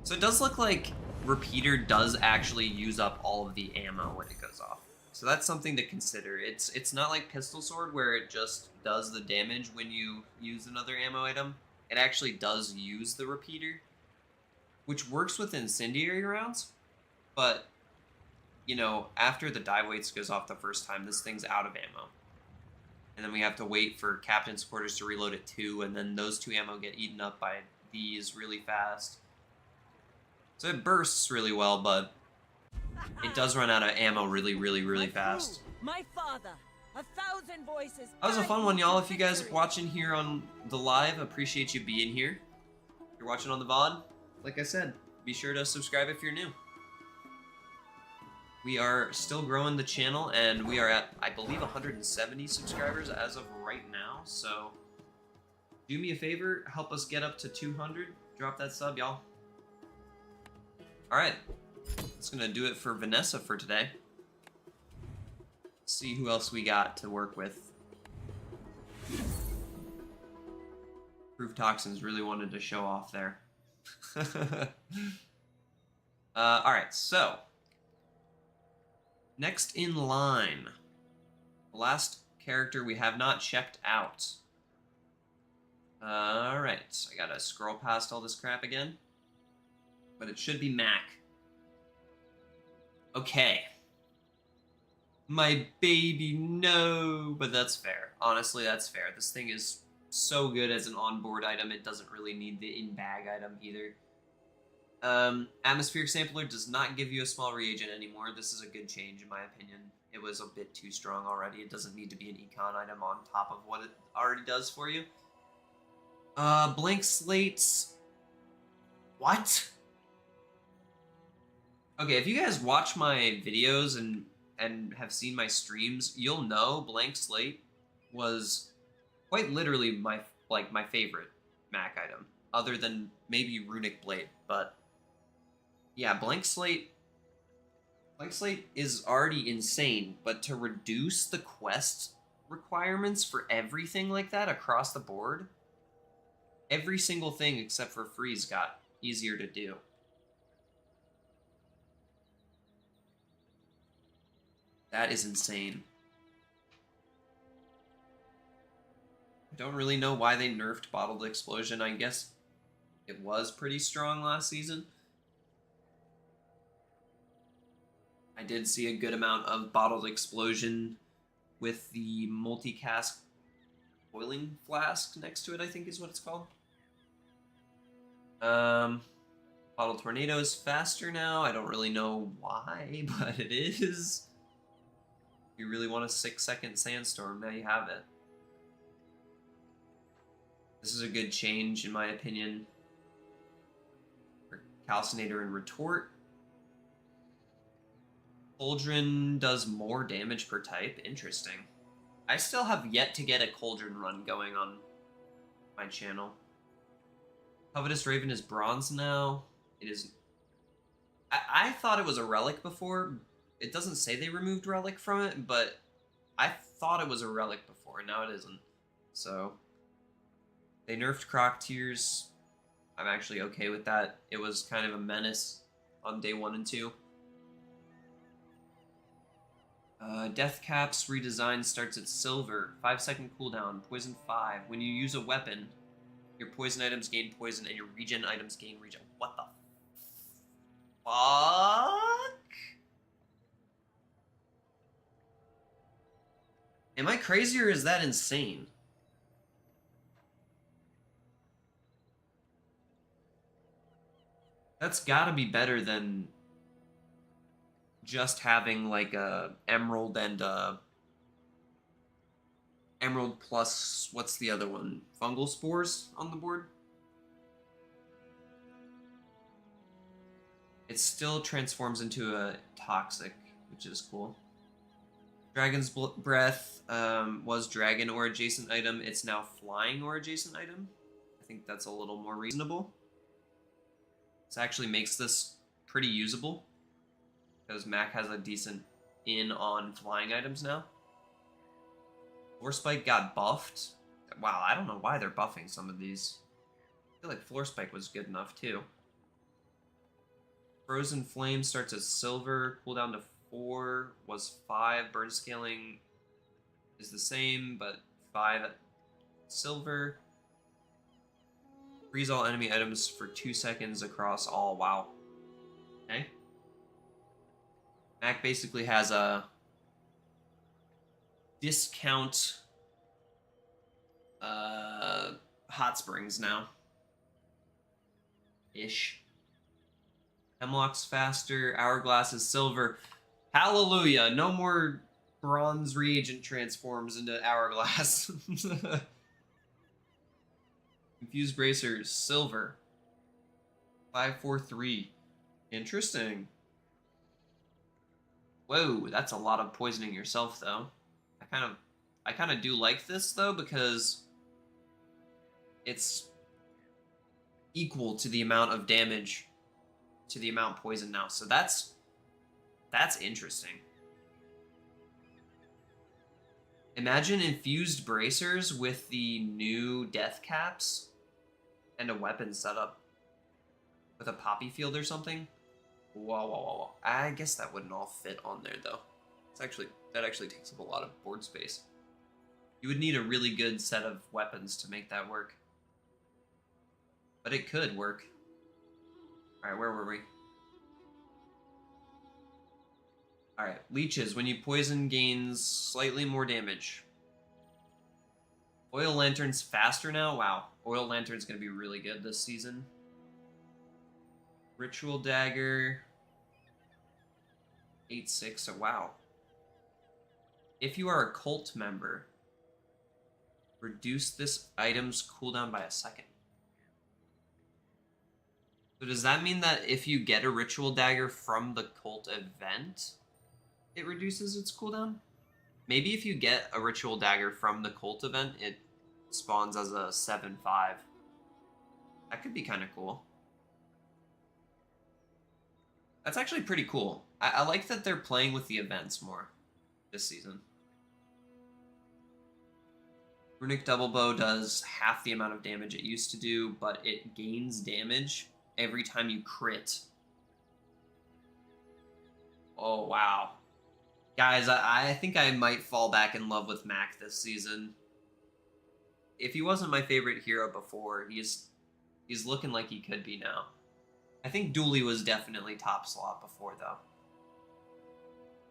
So it does look like Repeater does actually use up all of the ammo when it goes off. So that's something to consider. It's not like Pistol Sword where it just does the damage when you use another ammo item. It actually does use the Repeater, which works with incendiary rounds, but you know, after the dive weights goes off the first time, this thing's out of ammo. And then we have to wait for captain's quarters to reload at 2, and then those 2 ammo get eaten up by these really fast. So it bursts really well, but it does run out of ammo really fast. My father, 1,000 voices. That was a fun one, y'all. If you guys are watching here on the live, appreciate you being here. If you're watching on the VOD, like I said, be sure to subscribe if you're new. We are still growing the channel, and we are at, I believe, 170 subscribers as of right now, so do me a favor, help us get up to 200. Drop that sub, y'all. Alright, that's gonna do it for Vanessa for today. Let's see who else we got to work with. Proof Toxins really wanted to show off there. Alright, so next in line, the last character we have not checked out. Alright, I gotta scroll past all this crap again. But it should be Mac. Okay. My baby, no! But that's fair. Honestly, that's fair. This thing is so good as an onboard item, it doesn't really need the in-bag item either. Atmospheric Sampler does not give you a small reagent anymore. This is a good change in my opinion. It was a bit too strong already. It doesn't need to be an econ item on top of what it already does for you. Blank Slates... What? Okay, if you guys watch my videos and have seen my streams, you'll know Blank Slate was quite literally my favorite Mac item, other than maybe Runic Blade, but yeah, Blank Slate is already insane, but to reduce the quest requirements for everything like that across the board, every single thing except for freeze got easier to do. That is insane. I don't really know why they nerfed Bottled Explosion. I guess it was pretty strong last season. I did see a good amount of Bottled Explosion with the multicast boiling flask next to it, I think is what it's called. Bottled Tornado is faster now. I don't really know why, but it is. If you really want a 6-second sandstorm, now you have it. This is a good change, in my opinion, for Calcinator and Retort. Cauldron does more damage per type. Interesting. I still have yet to get a Cauldron run going on my channel. Covetous Raven is bronze now. It is... I thought it was a relic before. It doesn't say they removed relic from it, but I thought it was a relic before, and now it isn't. So, they nerfed Croc Tears. I'm actually okay with that. It was kind of a menace on day 1 and 2. Death Cap's redesign starts at silver. 5-second cooldown. Poison 5. When you use a weapon, your poison items gain poison and your regen items gain regen. What the fuck? Am I crazy or is that insane? That's gotta be better than just having like a emerald and emerald plus, what's the other one? Fungal spores on the board? It still transforms into a toxic, which is cool. Dragon's Breath was dragon or adjacent item. It's now flying or adjacent item. I think that's a little more reasonable. This actually makes this pretty usable, because Mac has a decent in on flying items now. Floor Spike got buffed. Wow, I don't know why they're buffing some of these. I feel like Floor Spike was good enough too. Frozen Flame starts as silver, cooldown to 4 was 5. Burn scaling is the same, but 5 at silver. Freeze all enemy items for 2 seconds across all. Wow. Okay. Mac basically has a discount Hot Springs now. Ish. Hemlock's faster. Hourglass is silver. Hallelujah! No more bronze reagent transforms into Hourglass. Confused Bracers, silver. 543. Interesting. Whoa, that's a lot of poisoning yourself, though. I kind of do like this, though, because it's equal to the amount of damage to the amount poisoned now. So that's interesting. Imagine infused bracers with the new death caps and a weapon setup with a poppy field or something. Whoa, whoa, whoa, whoa. I guess that wouldn't all fit on there, though. That actually takes up a lot of board space. You would need a really good set of weapons to make that work. But it could work. Alright, where were we? Alright, leeches. When you poison, gains slightly more damage. Oil Lantern's faster now? Wow. Oil Lantern's going to be really good this season. Ritual Dagger. 8-6, so wow. If you are a cult member, reduce this item's cooldown by a second. So does that mean that if you get a Ritual Dagger from the cult event, it reduces its cooldown? Maybe if you get a Ritual Dagger from the cult event, it spawns as a 7-5. That could be kind of cool. That's actually pretty cool. I like that they're playing with the events more this season. Runic Double Bow does half the amount of damage it used to do, but it gains damage every time you crit. Oh, wow. Guys, I think I might fall back in love with Mac this season. If he wasn't my favorite hero before, he's looking like he could be now. I think Dooley was definitely top slot before, though.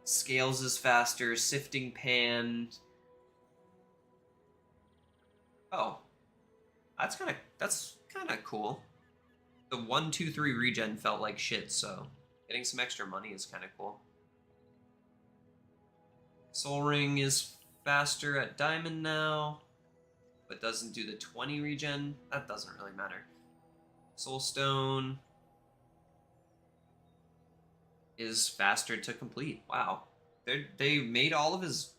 Scales is faster, Sifting Pan. Oh. That's kind of cool. The 1, 2, 3 regen felt like shit, so getting some extra money is kind of cool. Soul Ring is faster at Diamond now, but doesn't do the 20 regen. That doesn't really matter. Soul Stone is faster to complete. Wow. They made all of his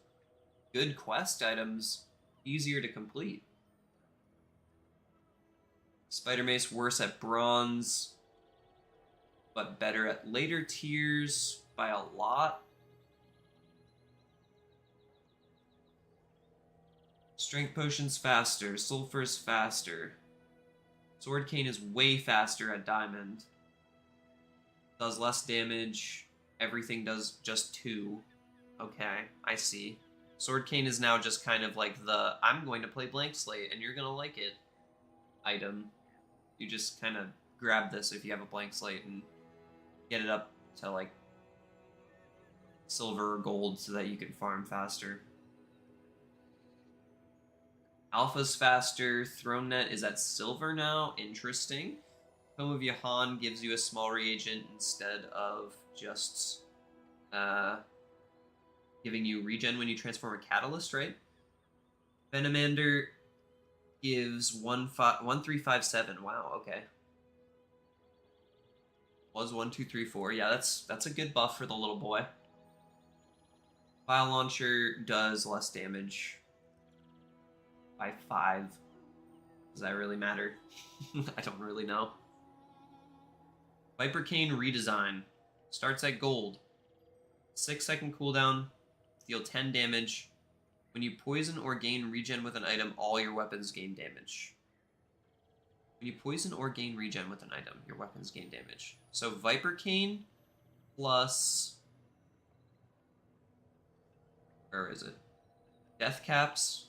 good quest items easier to complete. Spider Mace worse at bronze, but better at later tiers by a lot. Strength Potion's faster. Sulfur's faster. Sword Cane is way faster at diamond. Does less damage. Everything does just 2. Okay, I see. Sword Cane is now just kind of like the I'm going to play Blank Slate and you're going to like it item. You just kind of grab this if you have a Blank Slate and get it up to like silver or gold so that you can farm faster. Alpha's faster. Throne Net is at silver now. Interesting. Tome of Yahan gives you a small reagent instead of just giving you regen when you transform a catalyst, right? Venomander gives 1357. Wow, okay. Was 1, 2, 3, 4. Yeah, that's a good buff for the little boy. File Launcher does less damage by 5. Does that really matter? I don't really know. Viper Cane redesign. Starts at gold. 6-second cooldown. Deal 10 damage. When you poison or gain regen with an item, all your weapons gain damage. When you poison or gain regen with an item, your weapons gain damage. So Viper Cane plus... where is it? Death Caps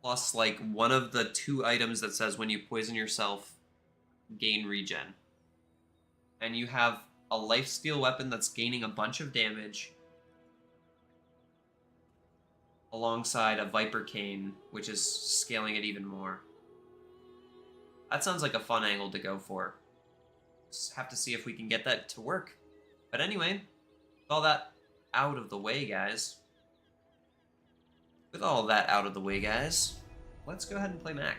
plus like one of the 2 items that says when you poison yourself, gain regen. And you have a lifesteal weapon that's gaining a bunch of damage, alongside a Viper Cane, which is scaling it even more. That sounds like a fun angle to go for. Just have to see if we can get that to work. But anyway, with all that out of the way, guys. Let's go ahead and play Mac.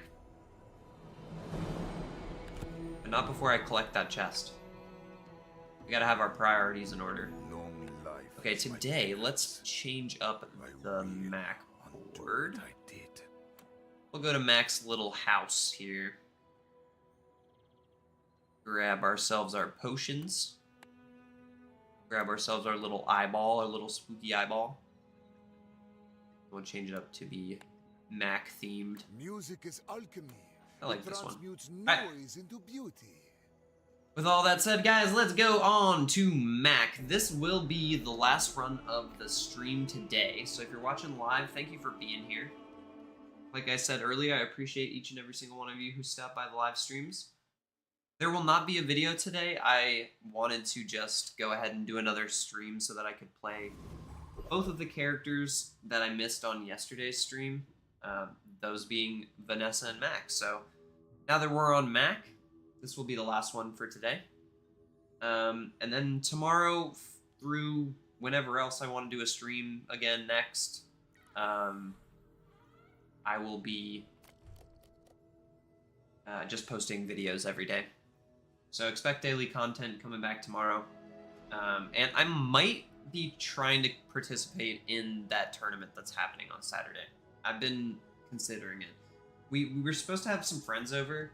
But not before I collect that chest. We gotta have our priorities in order. Long life. Okay, today, let's change up the Mac board. We'll go to Mac's little house here. Grab ourselves our potions. Grab ourselves our little eyeball, our little spooky eyeball. We'll change it up to be Mac themed. Music is alchemy. I like this one. Transmutes Alright. noise into beauty. With all that said, guys, let's go on to Mac. This will be the last run of the stream today. So if you're watching live, thank you for being here. Like I said earlier, I appreciate each and every single one of you who stopped by the live streams. There will not be a video today. I wanted to just go ahead and do another stream so that I could play both of the characters that I missed on yesterday's stream, those being Vanessa and Mac. So now that we're on Mac, this will be the last one for today. And then tomorrow through whenever else I want to do a stream again next, I will be just posting videos every day. So expect daily content coming back tomorrow. And I might be trying to participate in that tournament that's happening on Saturday. I've been considering it. We were supposed to have some friends over,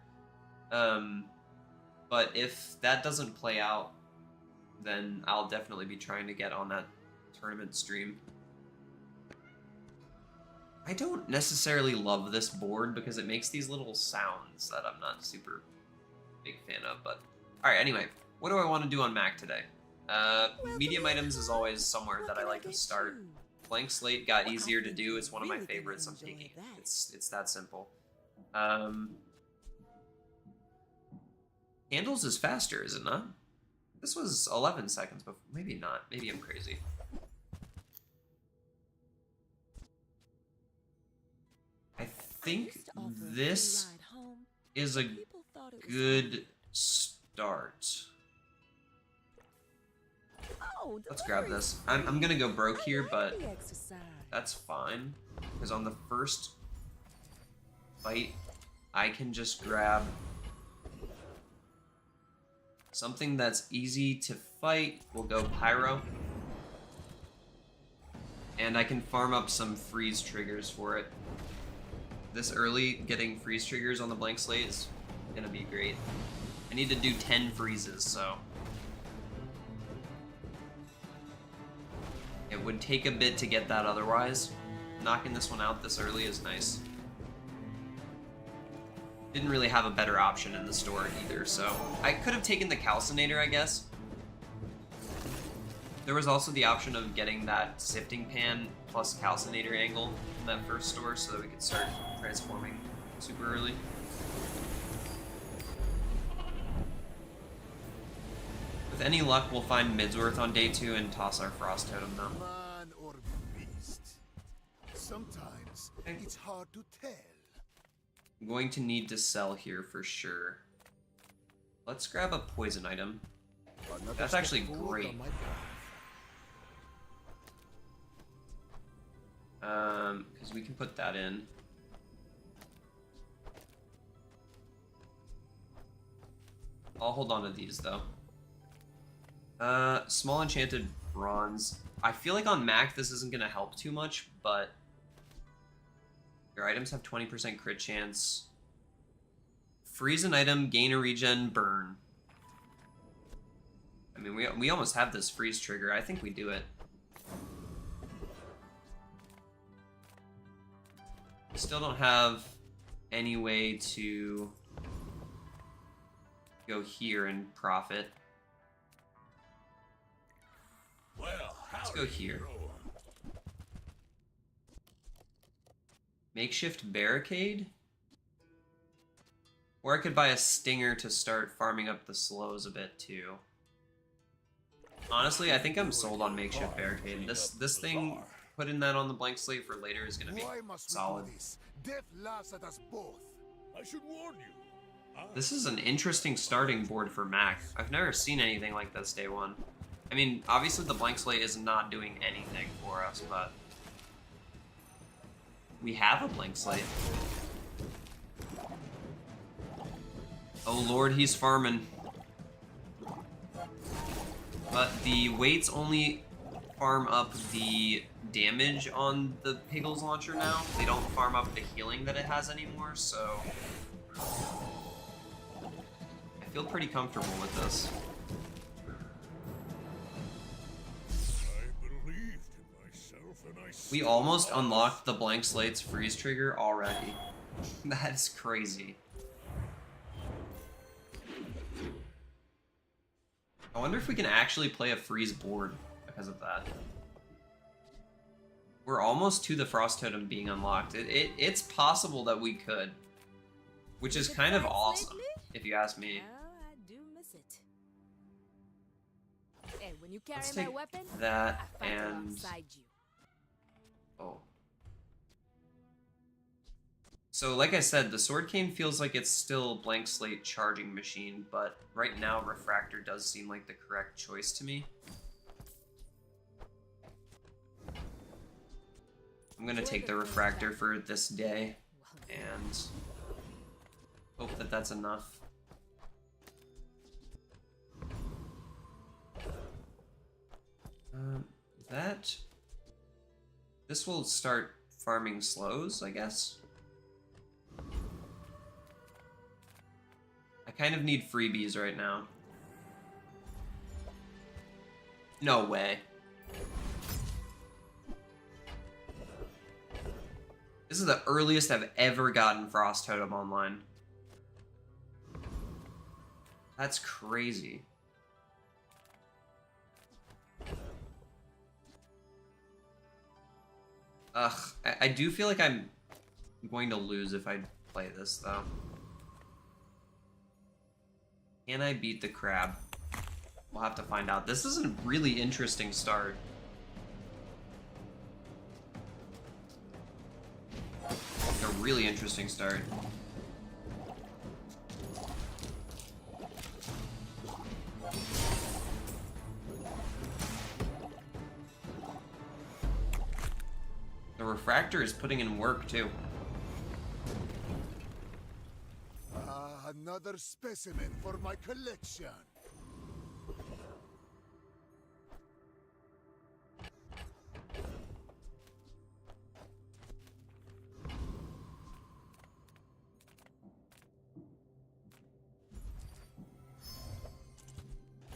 but if that doesn't play out, then I'll definitely be trying to get on that tournament stream. I don't necessarily love this board because it makes these little sounds that I'm not super big fan of, but alright, anyway, what do I want to do on Mac today? Medium items is always somewhere that I like to start. Blank slate got easier to do. It's one of my favorites. I'm taking it. It's that simple. Candles is faster, is it not? This was 11 seconds, but maybe not. Maybe I'm crazy. I think this is a good start. Let's grab this. I'm gonna go broke here, but that's fine. Because on the first fight, I can just grab something that's easy to fight. We'll go Pyro. And I can farm up some freeze triggers for it. This early, getting freeze triggers on the blank slate is gonna be great. I need to do 10 freezes, so it would take a bit to get that otherwise. Knocking this one out this early is nice. Didn't really have a better option in the store either, so I could have taken the Calcinator, I guess. There was also the option of getting that Sifting Pan plus Calcinator angle in that first store so that we could start transforming super early. With any luck, we'll find Midsworth on day 2 and toss our Frost Totem though. Man or beast. Sometimes it's hard to tell. I'm going to need to sell here for sure. Let's grab a poison item. Another That's step actually forward great. on my path. Because we can put that in. I'll hold on to these though. Small enchanted bronze. I feel like on Mac this isn't gonna help too much, but your items have 20% crit chance. Freeze an item, gain a regen, burn. I mean, we almost have this freeze trigger. I think we do it. Still don't have any way to go here and profit. Well, Let's go here. Makeshift barricade? Or I could buy a stinger to start farming up the slows a bit too. Honestly, I think I'm sold on makeshift barricade. This thing putting that on the blank slate for later is gonna be Why must we solid. do this? Death laughs at us both. I should warn you. This is an interesting starting board for Mac. I've never seen anything like this day one. I mean, obviously the blank slate is not doing anything for us, but we have a blank slate. Oh lord, he's farming. But the weights only farm up the damage on the Piggles launcher now. They don't farm up the healing that it has anymore, so I feel pretty comfortable with this. I believed in myself and I We almost unlocked the blank slate's freeze trigger already. That's crazy. I wonder if we can actually play a freeze board because of that. We're almost to the Frost Totem being unlocked. It's possible that we could, which is kind of awesome, if you ask me. Well, I do miss it. Hey, when you carry Let's my take weapon, that I fight and alongside you. oh. So, like I said, the Sword Cane feels like it's still blank slate charging machine, but right now Refractor does seem like the correct choice to me. I'm gonna take the Refractor for this day and hope that that's enough. This will start farming slows, I guess. I kind of need freebies right now. No way. This is the earliest I've ever gotten Frost Totem online. That's crazy. Ugh, I do feel like I'm going to lose if I play this, though. Can I beat the crab? We'll have to find out. This is a really interesting start. A really interesting start. The Refractor is putting in work, too. Another specimen for my collection.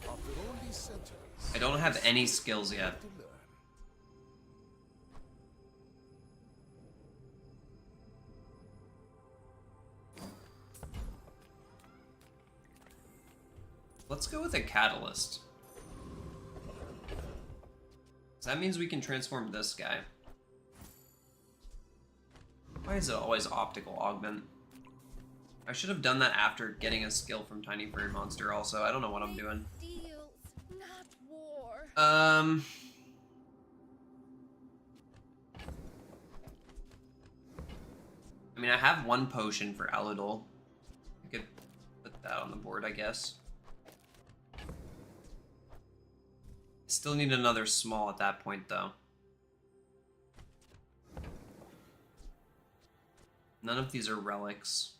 After all these centuries, I don't have any skills yet. to learn. Let's go with a Catalyst. So that means we can transform this guy. Why is it always Optical Augment? I should have done that after getting a skill from Tiny Furry Monster also. I don't know what I'm doing. Deals, not war. I mean, I have one potion for Elidol. I could put that on the board, I guess. Still need another small at that point, though. None of these are relics.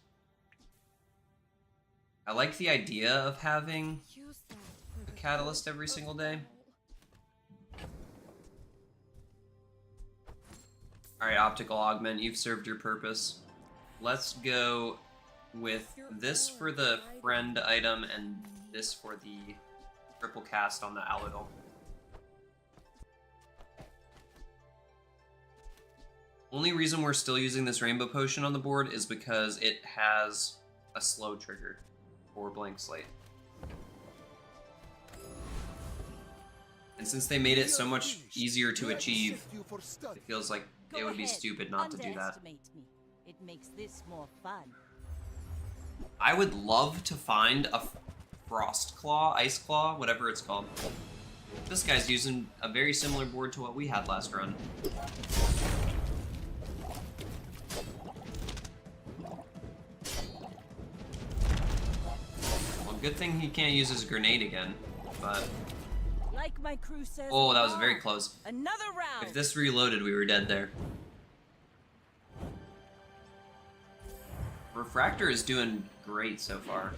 I like the idea of having Use that a for the catalyst good every of single day. Alright, Optical Augment, you've served your purpose. Let's go with this for the friend item and this for the triple cast on the Alidol. Only reason we're still using this Rainbow Potion on the board is because it has a slow trigger for Blank Slate. And since they made it so much easier to achieve, it feels like Go it would be ahead, stupid not to do that. underestimate me. It makes this more fun. I would love to find a Frost Claw, Ice Claw, whatever it's called. This guy's using a very similar board to what we had last run. Well, good thing he can't use his grenade again, but... Like my crew says. Oh, that was very close. Another round. If this reloaded, we were dead there. Refractor is doing great so far.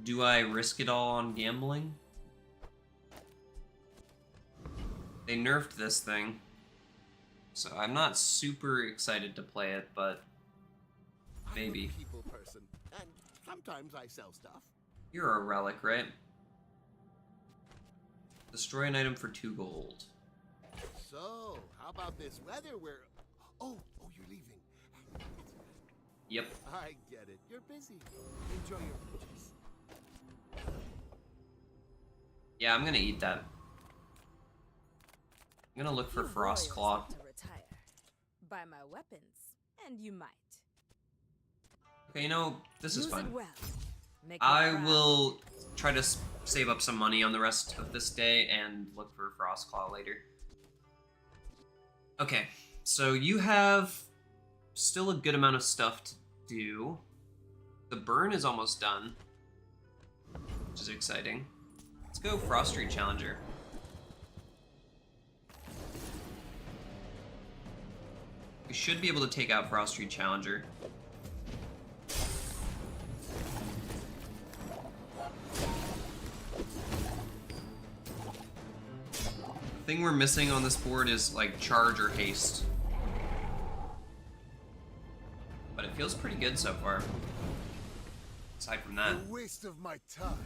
Do I risk it all on gambling? They nerfed this thing, so I'm not super excited to play it, but maybe. I'm a people person, and sometimes I sell stuff. You're a relic, right? Destroy an item for 2 gold. So, how about this weather where... Oh, you're leaving. Yep. I get it. You're busy. Enjoy your purchase. Yeah, I'm gonna eat that. I'm gonna look for You Frost warriors Claw. want to retire. Buy my weapons, and you might. Okay, you know, this is Use fun. it well. Make me I proud. will try to save up some money on the rest of this day and look for Frost Claw later. Okay, so you have still a good amount of stuff to do. The burn is almost done, which is exciting. Let's go Frost Street Challenger. We should be able to take out Frost Street Challenger. The thing we're missing on this board is like charge or haste. But it feels pretty good so far. Aside from that. A waste of my time.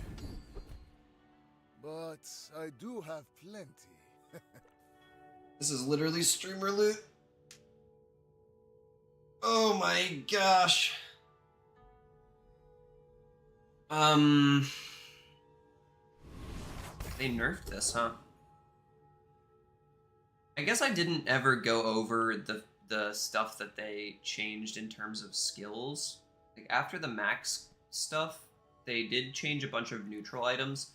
But I do have plenty. This is literally streamer loot. Oh my gosh. They nerfed this, huh? I guess I didn't ever go over the stuff that they changed in terms of skills. Like after the max stuff, they did change a bunch of neutral items,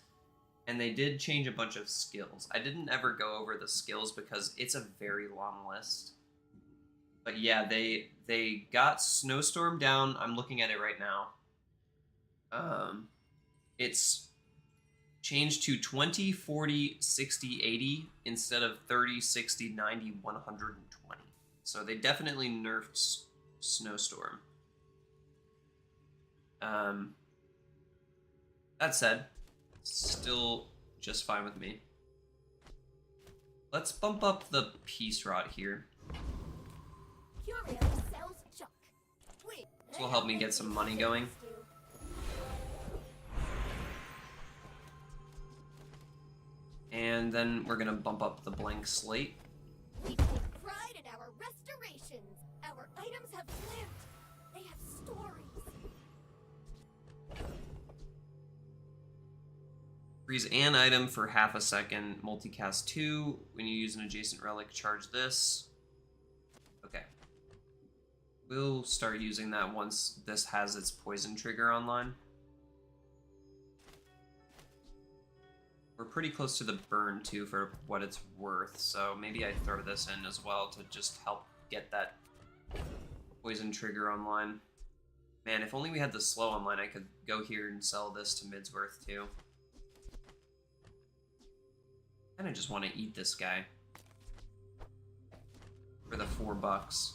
and they did change a bunch of skills. I didn't ever go over the skills because it's a very long list. But yeah, they got Snowstorm down. I'm looking at it right now. It's changed to 20, 40, 60, 80 instead of 30, 60, 90, 120. So they definitely nerfed Snowstorm. That said, still just fine with me. Let's bump up the Peace Rod here. Curio sells junk. Wait, This will help me get some money going. And then we're gonna bump up the Blank Slate. We take pride in our restorations. Our items have lived. They have stories. Freeze an item for half a second. Multicast 2. When you use an adjacent relic, charge this. Okay. We'll start using that once this has its poison trigger online. We're pretty close to the burn too for what it's worth, so maybe I throw this in as well to just help get that poison trigger online. Man, if only we had the slow online, I could go here and sell this to Midsworth too. I just want to eat this guy for the $4.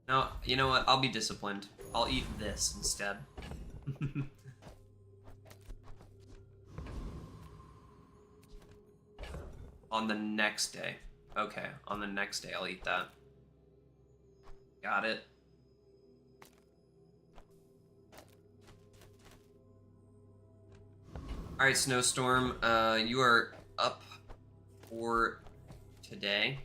No, you know what? I'll be disciplined. I'll eat this instead. On the next day. Okay, on the next day I'll eat that. Got it. Alright, Snowstorm, you are up for today.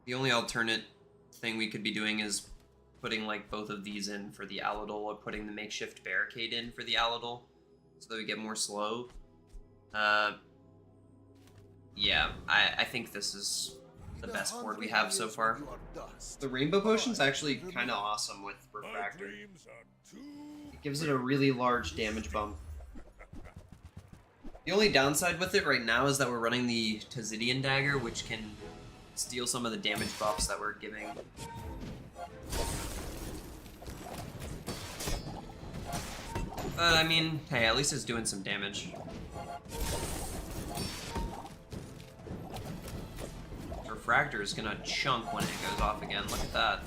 The only alternate thing we could be doing is putting like both of these in for the Alidol, or putting the makeshift barricade in for the Alidol, so that we get more slow. Yeah, I think this is the best board we have so far. The Rainbow Potion's actually kind of awesome with Refractor. It gives it a really large damage bump. The only downside with it right now is that we're running the Tazidian Dagger, which can steal some of the damage buffs that we're giving. But, I mean, hey, at least it's doing some damage. Refractor is gonna chunk when it goes off again. Look at that.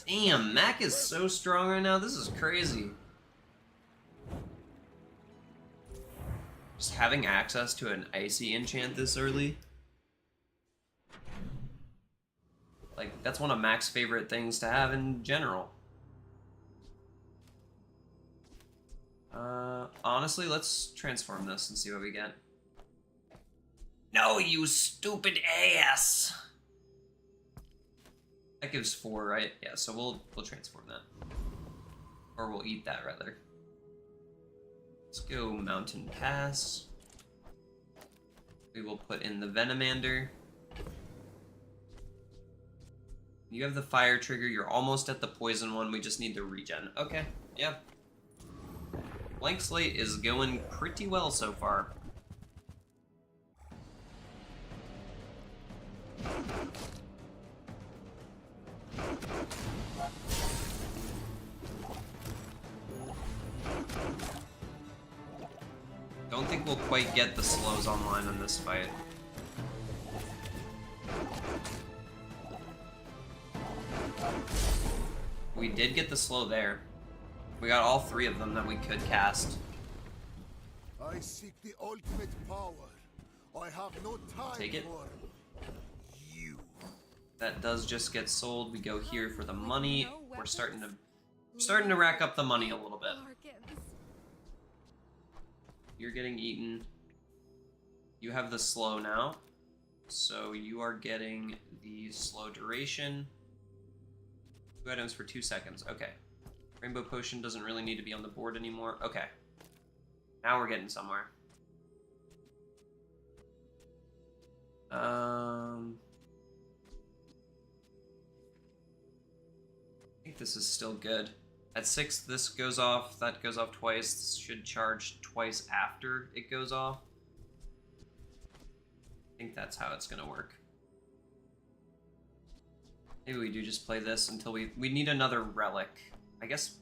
Damn, Mac is so strong right now. This is crazy. Just having access to an icy enchant this early. Like, that's one of Mac's favorite things to have in general. Honestly, let's transform this and see what we get. No, you stupid ass! That gives 4, right? Yeah, so we'll transform that. Or we'll eat that, rather. Let's go Mountain Pass. We will put in the Venomander. You have the fire trigger, you're almost at the poison one, we just need the regen. Okay, yeah. Blank Slate is going pretty well so far. Don't think we'll quite get the slows online in this fight. We did get the slow there. We got all 3 of them that we could cast. I seek the ultimate power. I have no time Take it. for you. That does just get sold. We go here for the money. We're starting to rack up the money a little bit. You're getting eaten. You have the slow now. So you are getting the slow duration. 2 items for 2 seconds. Okay. Rainbow Potion doesn't really need to be on the board anymore. Okay. Now we're getting somewhere. I think this is still good. At 6, this goes off. That goes off twice. This should charge twice after it goes off. I think that's how it's gonna work. Maybe we do just play this until we need another relic. I guess,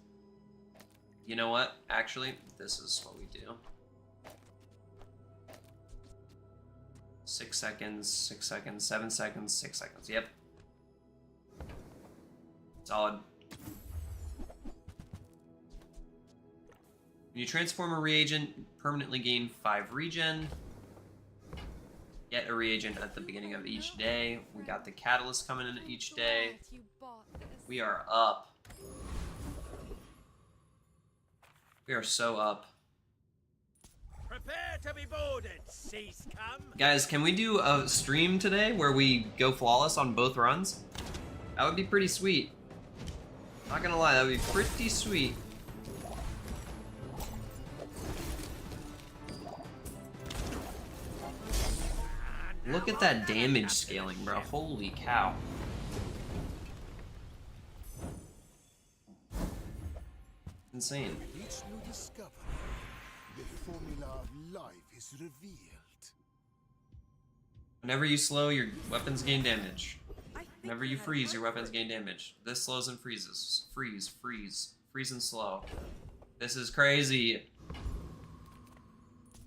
you know what? Actually, this is what we do. 6 seconds, 6 seconds, 7 seconds, 6 seconds. Yep. Solid. When you transform a reagent, permanently gain 5 regen. Get a reagent at the beginning of each day. We got the catalyst coming in each day. We are up. We are so up. Prepare to be boarded, cease come. Guys, can we do a stream today where we go flawless on both runs? That would be pretty sweet. Not gonna lie, that would be pretty sweet. Look at that damage scaling, bro. Holy cow. Insane. Each new discovery, the formula of life is revealed. Whenever you slow, your weapons gain damage. Whenever you freeze, your weapons gain damage. This slows and freezes. Freeze, freeze, freeze and slow. This is crazy.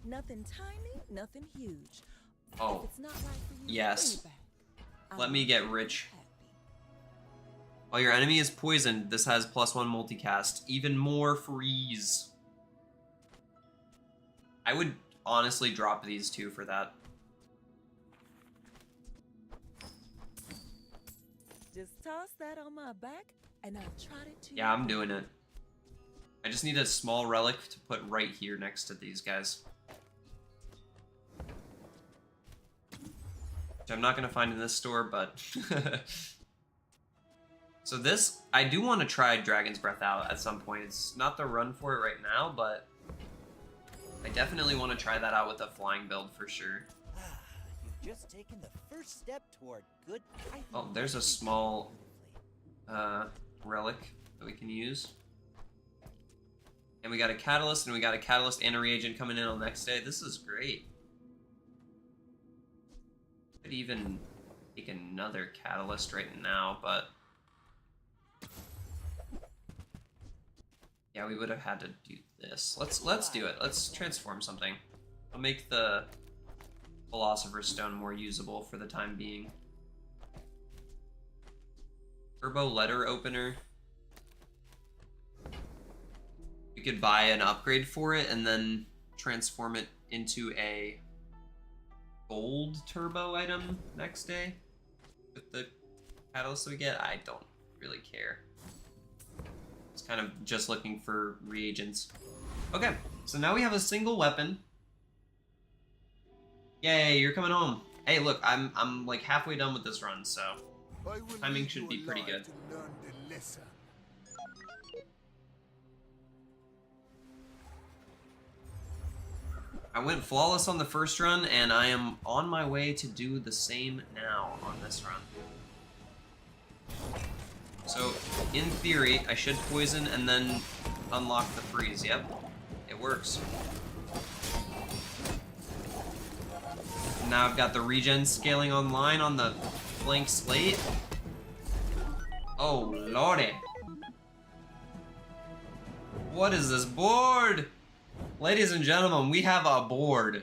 Nothing tiny, nothing huge. Oh, If it's not right for you, yes. bring it back. Let I'm me get rich. While your enemy is poisoned, this has +1 multicast. Even more freeze. I would honestly drop these 2 for that. Just toss that on my back, and I'll trot it to you. Yeah, I'm doing it. I just need a small relic to put right here next to these guys. Which I'm not going to find in this store, but... So this, I do want to try Dragon's Breath out at some point. It's not the run for it right now, but... I definitely want to try that out with a flying build for sure. You've just taken the first step toward good. Oh, there's a small relic that we can use. And we got a catalyst, and we got a catalyst and a reagent coming in on the next day. This is great. Could even take another catalyst right now, but yeah, we would have had to do this. Let's do it. Let's transform something. I'll make the Philosopher's Stone more usable for the time being. Turbo letter opener. We could buy an upgrade for it and then transform it into a gold turbo item next day with the catalyst that we get. I don't really care. It's kind of just looking for reagents. Okay, so now we have a single weapon. Yay, you're coming home. Hey, look, I'm like halfway done with this run, so timing should be pretty good. I went flawless on the first run, and I am on my way to do the same now on this run. So, in theory, I should poison and then unlock the freeze. Yep, it works. Now I've got the regen scaling online on the blank slate. Oh, lordy. What is this board? Ladies and gentlemen, we have a board.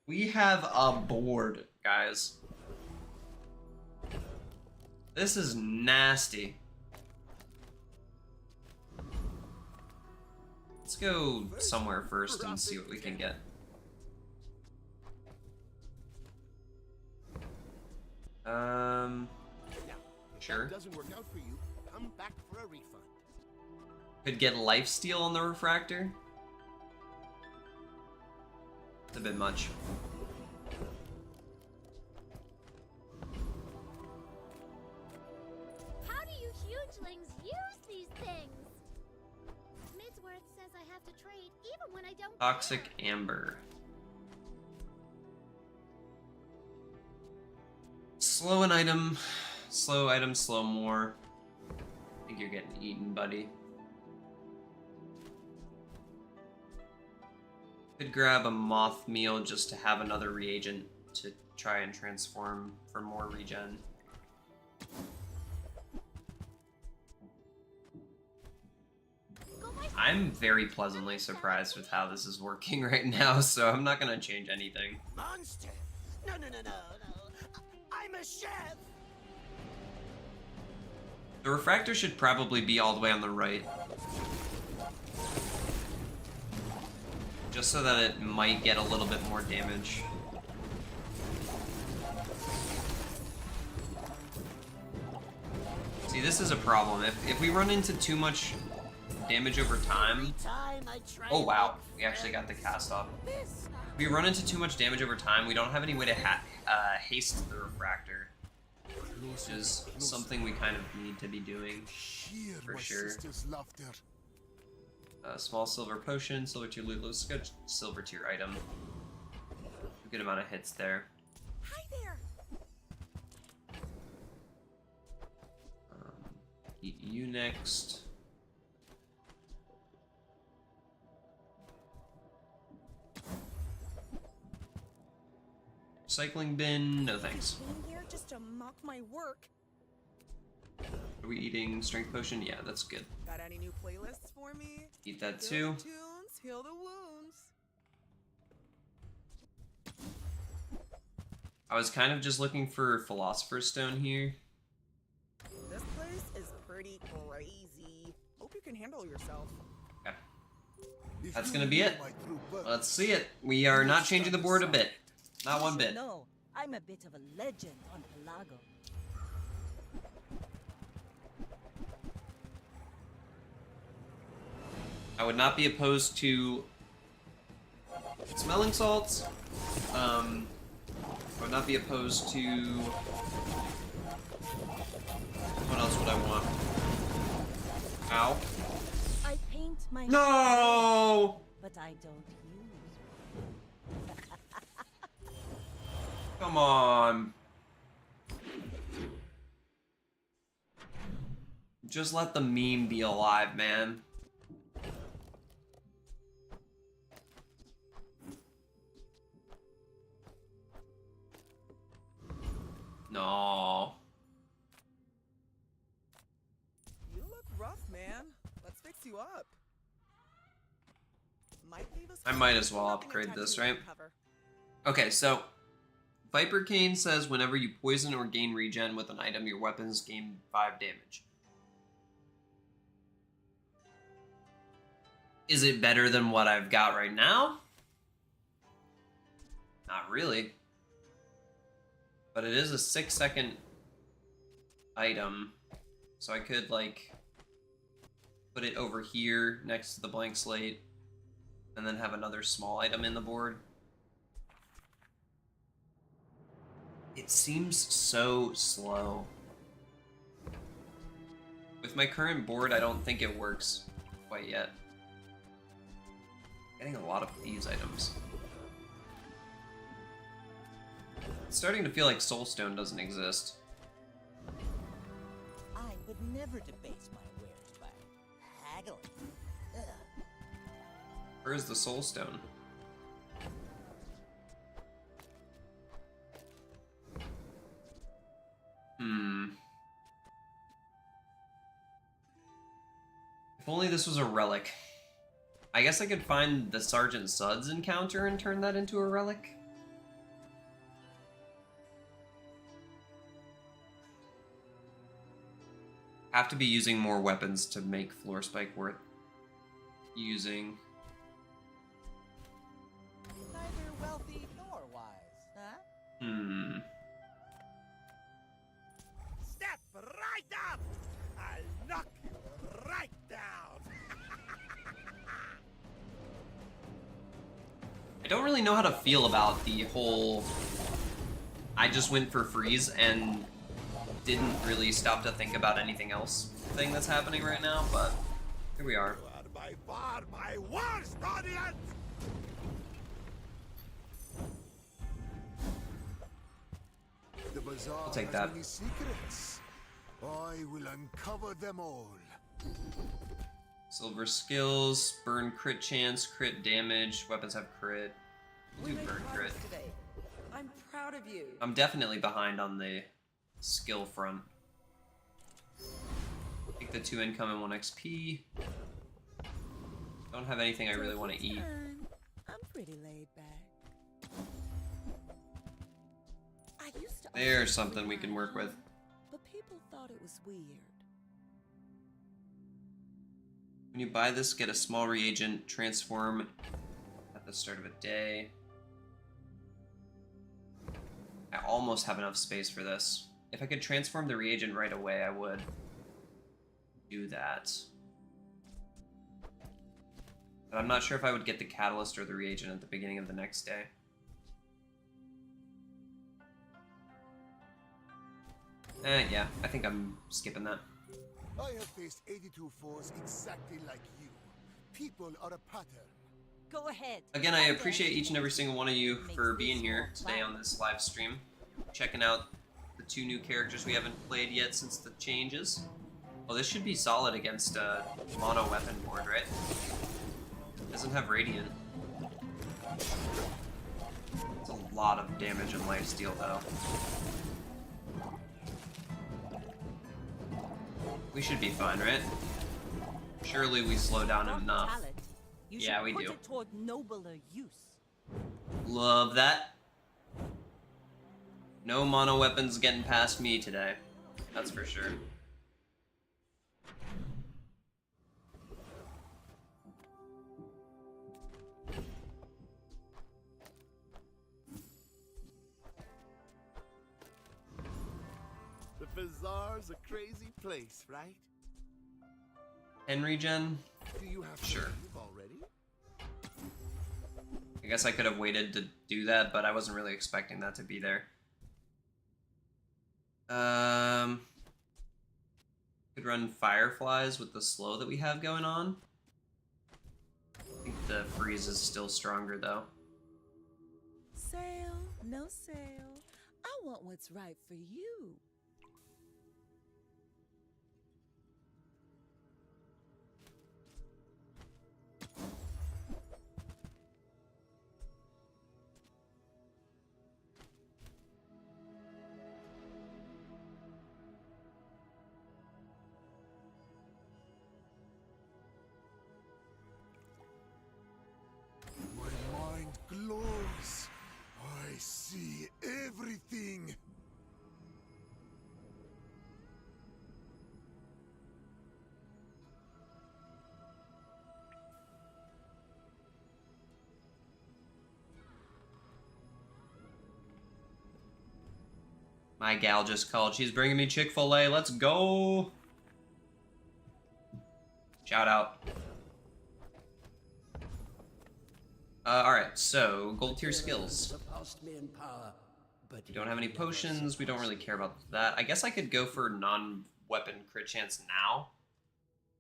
We have a board, guys. This is nasty. Let's go somewhere first and see what we can get. Sure. If that doesn't work out for you, come back for a refund. Could get lifesteal on the refractor. It's a bit much. How do you hugelings use these things? Midsworth says I have to trade even when I don't. Toxic Amber. Slow an item. Slow item, slow more. I think you're getting eaten, buddy. Could grab a moth meal just to have another reagent to try and transform for more regen. I'm very pleasantly surprised with how this is working right now, so I'm not gonna change anything. Monster! No. I'm a chef! The refractor should probably be all the way on the right. Just so that it might get a little bit more damage. See, this is a problem. If we run into too much damage over time... Oh wow, we actually got the cast off. If we run into too much damage over time, we don't have any way to haste the refractor. Which is something we kind of need to be doing, for sure. Small silver potion, silver tier loot, let's go silver tier item. A good amount of hits there. Hi there. Eat you next. Recycling bin, no thanks. In here just to mock my work. Are we eating strength potion? Yeah, that's good. Got any new playlists for me? Eat that Heal too. the tunes, heal the wounds. I was kind of just looking for Philosopher's Stone here. This place is pretty crazy. Hope you can handle yourself. Okay. That's gonna be it. Let's see it. We are not changing the board a bit. Not one bit. No, I'm a bit of a legend on Pelago. I would not be opposed to smelling salts. I would not be opposed to... What else would I want? Ow. I want my No! but I don't use. Come on. Just let the meme be alive, man. No. You look rough, man. Let's fix you up. Might leave us I might with as well nothing upgrade attached this, to your right? cover. Okay, so Viper Cane says whenever you poison or gain regen with an item, your weapons gain 5 damage. Is it better than what I've got right now? Not really. But it is a 6-second item. So I could, like, put it over here next to the blank slate. And then have another small item in the board. It seems so slow. With my current board, I don't think it works quite yet. Getting a lot of these items. It's starting to feel like Soulstone doesn't exist. I would never debase my wares by haggling. Ugh. Where's the Soulstone? If only this was a relic. I guess I could find the Sergeant Suds encounter and turn that into a relic. Have to be using more weapons to make Floor Spike worth using. Neither wealthy nor wise, huh? Step right up! I'll knock you right down! I don't really know how to feel about the whole I just went for freeze and didn't really stop to think about anything else thing that's happening right now, but here we are. You are by far my worst audience! The Bazaar I'll take has that. many secrets. I will uncover them all. Silver skills, burn crit chance, crit damage, weapons have crit. We Do made burn crit. progress today. I'm proud of you. I'm definitely behind on the skill front. Take the 2 income and 1 XP. Don't have anything I really want to eat. I'm pretty laid back. I used to There's always something we rely can work on, with. but people thought it was weird. When you buy this, get a small reagent, transform at the start of a day. I almost have enough space for this. If I could transform the reagent right away, I would do that. But I'm not sure if I would get the catalyst or the reagent at the beginning of the next day. Yeah, I think I'm skipping that. I have faced 82 foes exactly like you. People are a pattern. Go ahead. Again, I appreciate each and every single one of you for being here today on this live stream. Checking out the 2 new characters we haven't played yet since the changes. Well, this should be solid against a mono weapon board, right? Doesn't have Radiant. It's a lot of damage and lifesteal, though. We should be fine, right? Surely we slow down enough. Talent. You Yeah, should we put do. it toward nobler use. Love that. No mono weapons getting past me today. That's for sure. The Bazaar's a crazy place, right? And regen? Do you have Sure. to leave already? I guess I could have waited to do that, but I wasn't really expecting that to be there. Could run fireflies with the slow that we have going on. the freeze is still stronger though. Sale, no sale. I want what's right for you. My mind glows. I see everything. My gal just called. She's bringing me Chick-fil-A. Let's go. Shout out. Alright, so gold tier skills. We don't have any potions. We don't really care about that. I guess I could go for non-weapon crit chance now.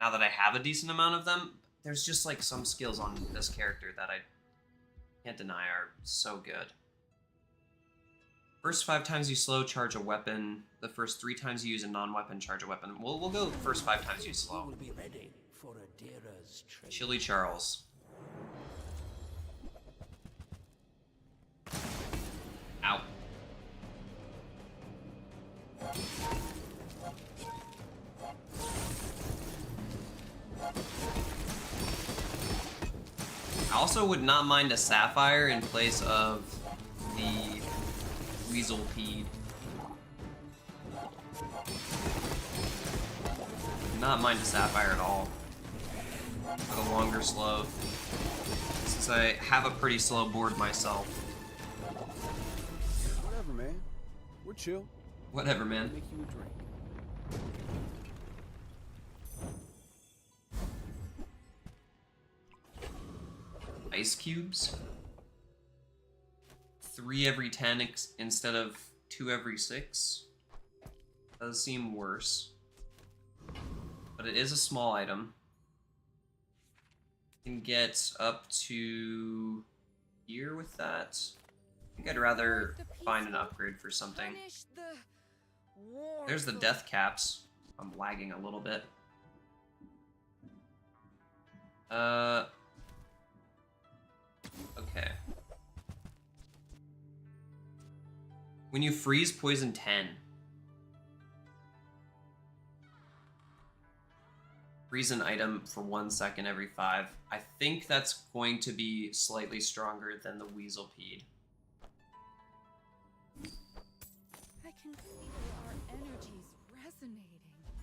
Now that I have a decent amount of them. There's just like some skills on this character that I can't deny are so good. First 5 times you slow, charge a weapon. The first 3 times you use a non-weapon, charge a weapon. We'll go first 5 times you slow. Chili Charles. Ow. I also would not mind a Sapphire in place of the Weasel Peed. Not mind a Sapphire at all. For the longer slow. Since I have a pretty slow board myself. Whatever, man. We're chill. Whatever, man. Make you a drink. Ice cubes. 3 every 10 instead of 2 every 6. Does seem worse. But it is a small item. Can get up to here with that. I think I'd rather find an upgrade for something. There's the death caps. I'm lagging a little bit. Okay. When you freeze, poison 10. Freeze an item for 1 second every 5. I think that's going to be slightly stronger than the Weasel Peed. I can feel our energies resonating.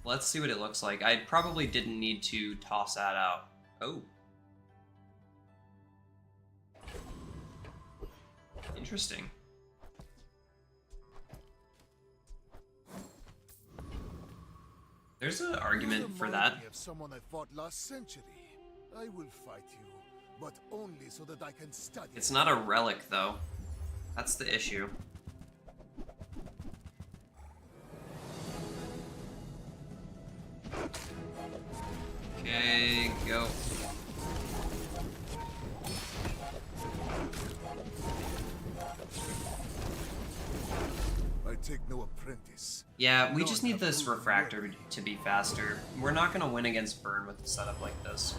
Let's see what it looks like. I probably didn't need to toss that out. Oh. Interesting. There's an argument for that. Of someone I fought last century. I will fight you, but only so that I can study. It's not a relic, though. That's the issue. Okay, go. I take no apprentice. Yeah, we just need this refractor to be faster. We're not gonna win against Burn with a setup like this.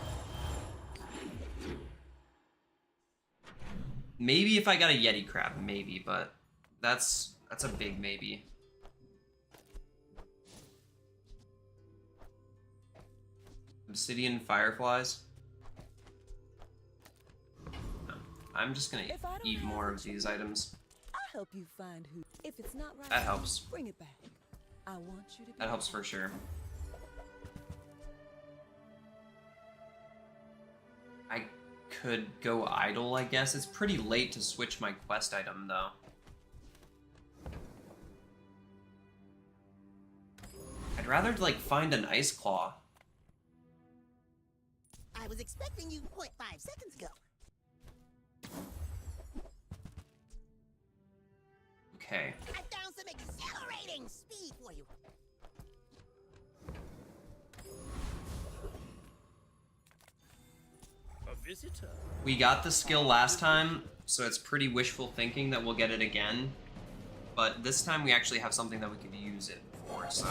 Maybe if I got a Yeti Crab, maybe, but that's a big maybe. Obsidian Fireflies? No. I'm just gonna eat more of these items. I'll help you find who. If it's not right, That helps. bring it back. I want you to be That helps for sure. I could go idle, I guess. It's pretty late to switch my quest item, though. I'd rather, like, find an Ice Claw. I was expecting you 0.5 seconds ago. Okay. I found some exhilarating speed for you. A visitor. We got the skill last time, so it's pretty wishful thinking that we'll get it again. But this time we actually have something that we could use it for, so...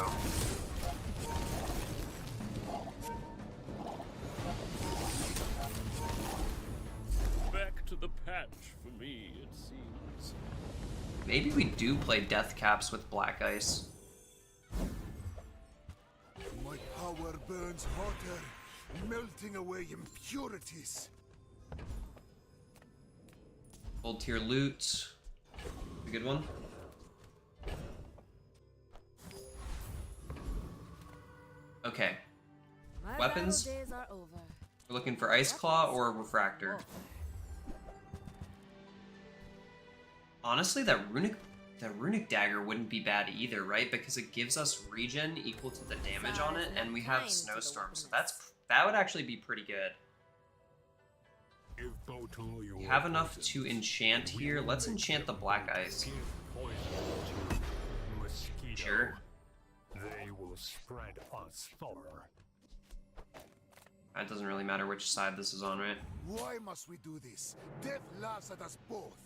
Back to the patch for me, it seems. Maybe we do play death caps with black ice. My power burns hotter, melting away impurities. Gold tier loot. A good one. Okay. My Weapons. battle days are over. We're looking for Ice Claw or Refractor. Honestly, that runic dagger wouldn't be bad either, right? Because it gives us regen equal to the damage on it, and we have Snowstorm, so that would actually be pretty good. We have enough to enchant here. Let's enchant the black ice. Sure. They will spread us far. It doesn't really matter which side this is on, right? Why must we do this? Death laughs at us both.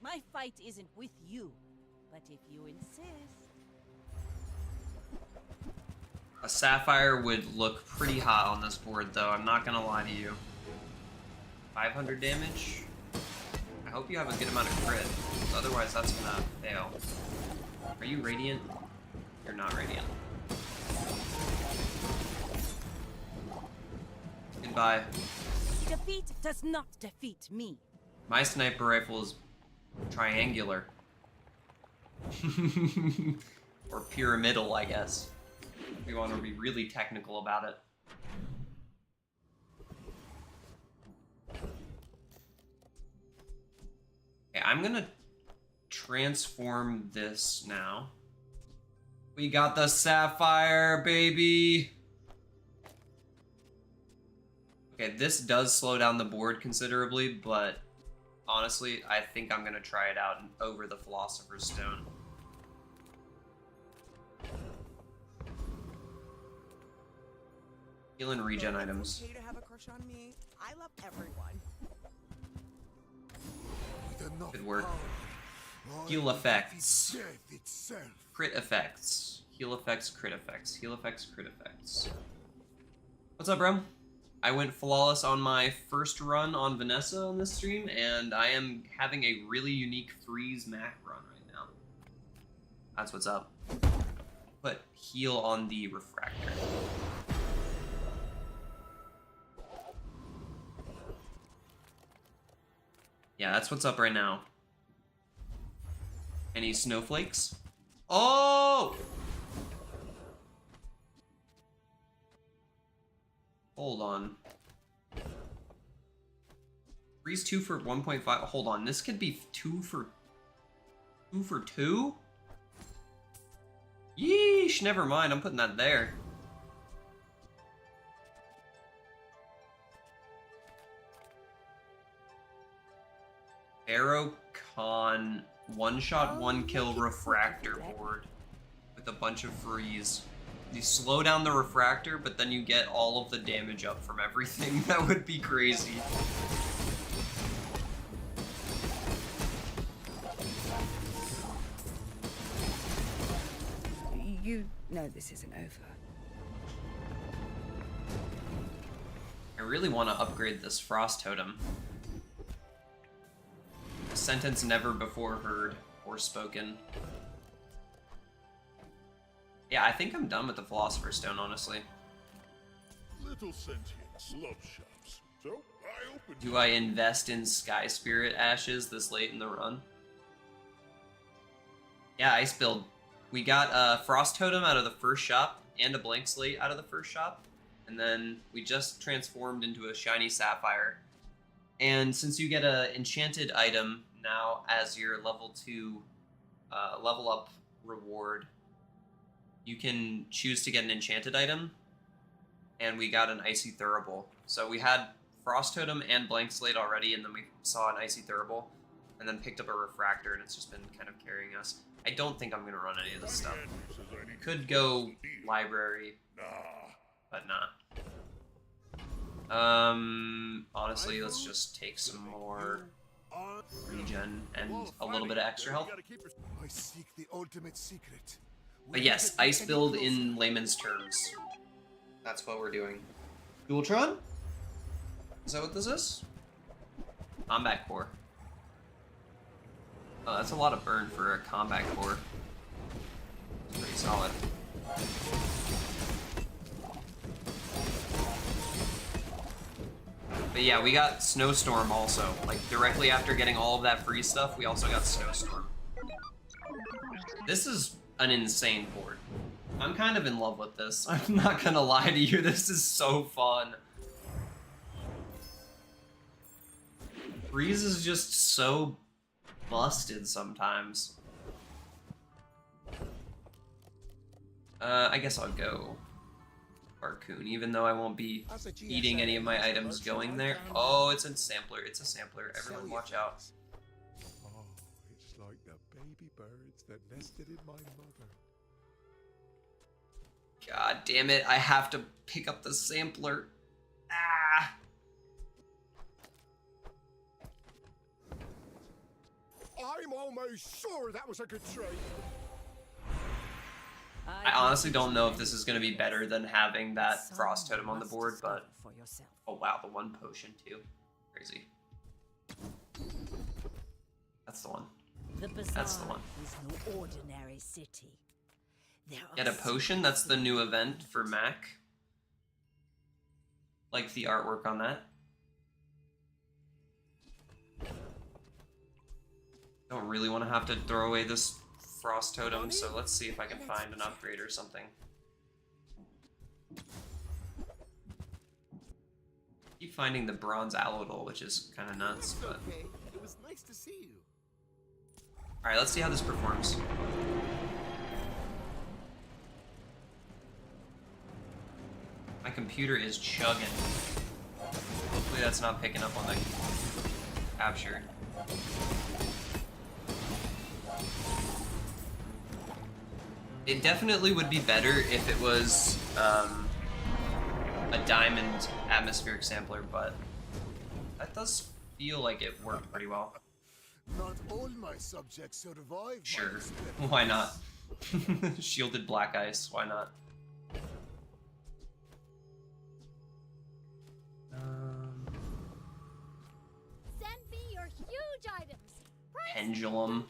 My fight isn't with you, but if you insist. A Sapphire would look pretty hot on this board, though. I'm not gonna lie to you. 500 damage? I hope you have a good amount of crit, otherwise that's gonna fail. Are you Radiant? You're not Radiant. Goodbye. Defeat does not defeat me. My sniper rifle is triangular. Or pyramidal, I guess. If we want to be really technical about it. Okay, I'm gonna transform this now. We got the Sapphire, baby! Okay, this does slow down the board considerably, but honestly, I think I'm gonna try it out over the Philosopher's Stone. Heal and regen items. It's okay to have a crush on me. I love everyone. Good work. Heal effects. Crit effects. Heal effects, crit effects. Heal effects, crit effects. What's up, bro? I went flawless on my first run on Vanessa on this stream, and I am having a really unique freeze Mac run right now. That's what's up. Put heal on the refractor. Yeah, that's what's up right now. Any snowflakes? Oh! Hold on. Freeze 2 for 1.5. Hold on, this could be 2 for 2? Yeesh, never mind. I'm putting that there. Aerocon one-shot, one-kill refractor board with a bunch of freeze. You slow down the refractor, but then you get all of the damage up from everything. That would be crazy. You know this isn't over. I really want to upgrade this Frost Totem. A sentence never before heard or spoken. Yeah, I think I'm done with the Philosopher's Stone, honestly. Little sentience love shops. So I opened. Do I invest in Sky Spirit Ashes this late in the run? Yeah, Ice Build. We got a Frost Totem out of the first shop and a Blank Slate out of the first shop. And then we just transformed into a Shiny Sapphire. And since you get an enchanted item now as your level 2 level up reward, you can choose to get an enchanted item. And we got an Icy Thurible. So we had Frost Totem and Blank Slate already, and then we saw an Icy Thurible, and then picked up a Refractor, and it's just been kind of carrying us. I don't think I'm going to run any of this stuff. Could go Library, but nah. Honestly, let's just take some more regen and a little bit of extra health. I seek the ultimate secret. But yes, ice build in layman's terms. That's what we're doing. Dualtron? Is that what this is? Combat core. Oh, that's a lot of burn for a combat core. It's pretty solid. But yeah, we got Snowstorm also. Like, directly after getting all of that free stuff, we also got Snowstorm. This is an insane board. I'm kind of in love with this. I'm not gonna lie to you, this is so fun. Breeze is just so busted sometimes. I guess I'll go Barcoon, even though I won't be eating any of my items going there. Oh, it's a sampler. It's a sampler. Everyone watch out. Oh, it's like the baby birds that nested in my mother. God damn it. I have to pick up the sampler. Ah! I'm almost sure that was a good trade. I honestly don't know if this is going to be better than having that Frost Totem on the board, but... Oh wow, the one potion too. Crazy. That's the one. That's the one. Is no ordinary city. Get a potion? That's the new event for Mac. Like the artwork on that. Don't really want to have to throw away this Frost Totem, so let's see if I can find an upgrade or something. Keep finding the Bronze Alloidal, which is kind of nuts, but... Okay. It was nice to see you. Alright, let's see how this performs. My computer is chugging. Hopefully that's not picking up on the capture. It definitely would be better if it was a diamond atmospheric sampler, but that does feel like it worked pretty well. Not all my subjects survive. Sure, why not? Shielded black ice, why not? Send me your huge items. Price Pendulum.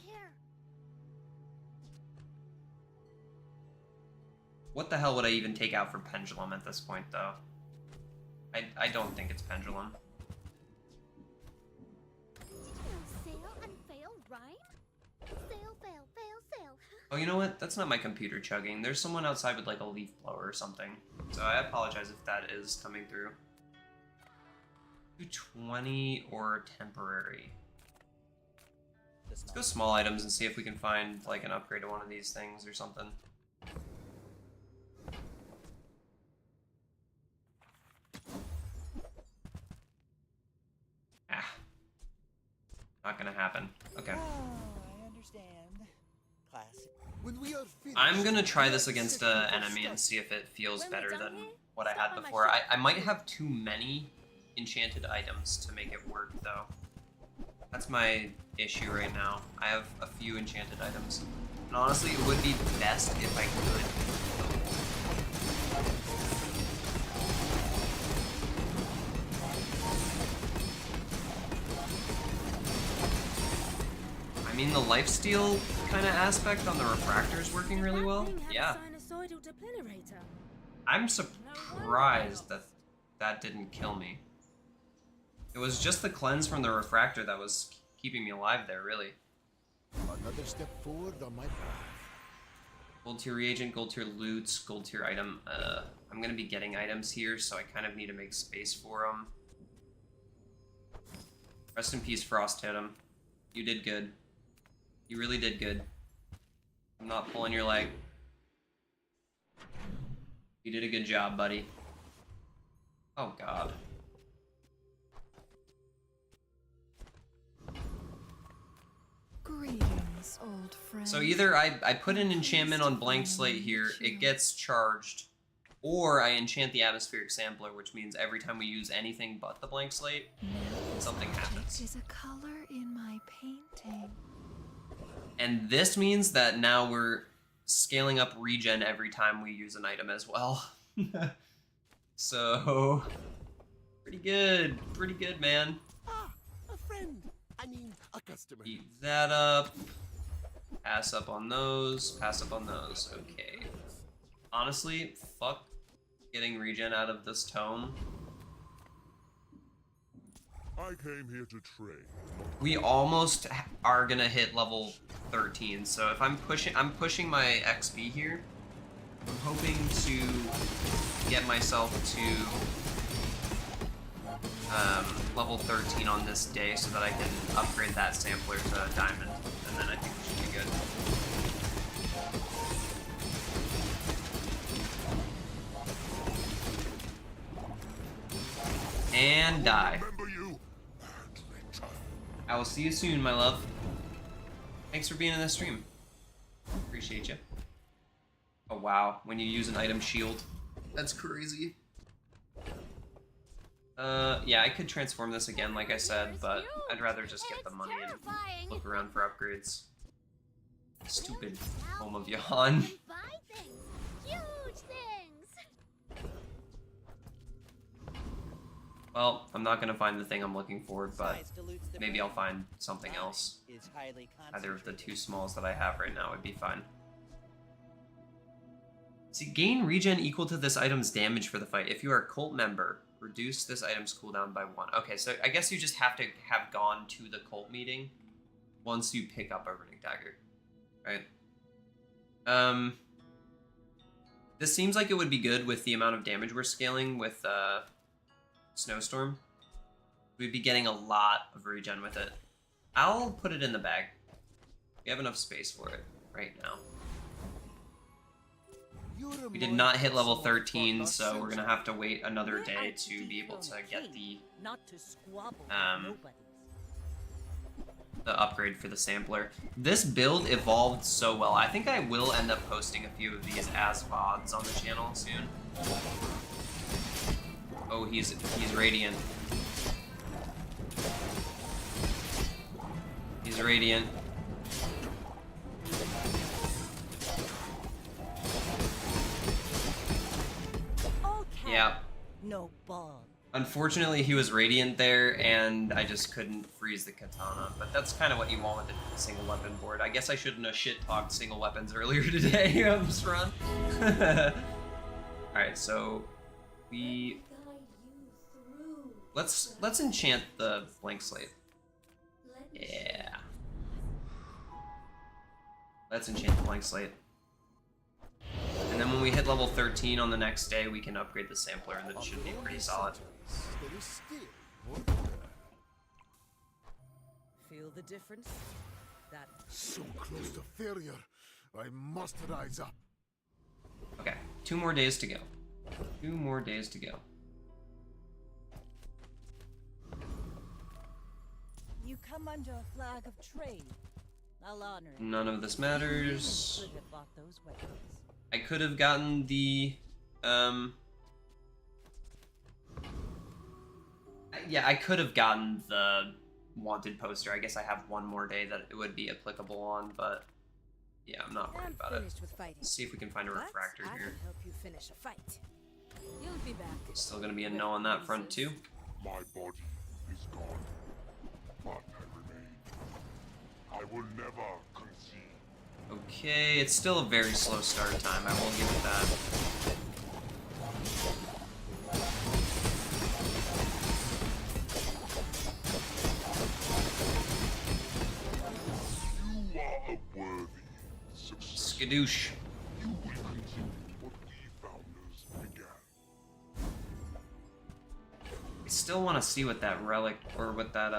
What the hell would I even take out for Pendulum at this point, though? I don't think it's Pendulum. Did you know sail and fail rhyme? Sail, fail, fail, sail. Oh, you know what? That's not my computer chugging. There's someone outside with like a leaf blower or something. So I apologize if that is coming through. 220 or temporary. Let's go small items and see if we can find like an upgrade to one of these things or something. Not gonna happen. Okay. I understand. Classic. When we are I'm gonna try this against an enemy and see if it feels better than what I had before. I might have too many enchanted items to make it work, though. That's my issue right now. I have a few enchanted items. And honestly, it would be best if I could. I mean, the lifesteal kind of aspect on the refractor is working really well. Yeah. I'm surprised that that didn't kill me. It was just the cleanse from the refractor that was keeping me alive there, really. Another step forward on my path. Gold tier reagent, gold tier loots, gold tier item. I'm gonna be getting items here, so I kind of need to make space for them. Rest in peace, Frost Totem. You did good. You really did good. I'm not pulling your leg. You did a good job, buddy. Oh, God. Greetings, old friend. So either I put an enchantment on blank slate here, it gets charged, Or I enchant the atmospheric sampler, which means every time we use anything but the blank slate, something happens. Is a color in my painting. And this means that now we're scaling up regen every time we use an item as well. So, pretty good, man. Ah, a friend. I mean, a customer. Eat that up. Pass up on those. Pass up on those. Okay. Honestly, fuck getting regen out of this tome. I came here to trade. We almost are gonna hit level 13. So if I'm pushing my XP here. I'm hoping to get myself to level 13 on this day so that I can upgrade that sampler to diamond, and then I think we should be good. And die. I will see you soon, my love. Thanks for being in the stream. Appreciate you. Oh wow, when you use an item shield. That's crazy. Yeah, I could transform this again, like I said, but I'd rather just get the money and look around for upgrades. Stupid Home of Yahan. Well, I'm not gonna find the thing I'm looking for, but maybe I'll find something else. Either of the two smalls that I have right now would be fine. See, gain regen equal to this item's damage for the fight. If you are a cult member, reduce this item's cooldown by 1. Okay, so I guess you just have to have gone to the cult meeting once you pick up a runic dagger, right? This seems like it would be good with the amount of damage we're scaling with Snowstorm. We'd be getting a lot of regen with it. I'll put it in the bag. We have enough space for it right now. We did not hit level 13, so we're gonna have to wait another day to be able to get the upgrade for the sampler. This build evolved so well. I think I will end up posting a few of these as VODs on the channel soon. Oh, he's radiant. He's radiant. Yeah. No ball. Unfortunately, he was radiant there, and I just couldn't freeze the katana. But that's kind of what you want with the single weapon board. I guess I shouldn't have shit-talked single weapons earlier today on this run. Alright, so let's enchant the blank slate. Yeah. Let's enchant the blank slate. And then when we hit level 13 on the next day, we can upgrade the sampler, and it should be pretty solid. Feel the difference? That so close to failure. I must rise up. Okay, 2 more days to go. 2 more days to go. you come under a flag of trade. I'll honor it. None of this matters. You could have bought those weapons. I could have gotten the, yeah, I could have gotten the wanted poster. I guess I have one more day that it would be applicable on, but yeah, I'm not worried about it. Let's see if we can find a refractor I here. can help you finish a fight. You'll be back. Still gonna be a no on that front too. My body is gone, but I remain. I will never concede. Okay, it's still a very slow start time. I will give it that. You are a worthy successor. Skadoosh. You will continue what we founders began. I still want to see what that relic, or what that,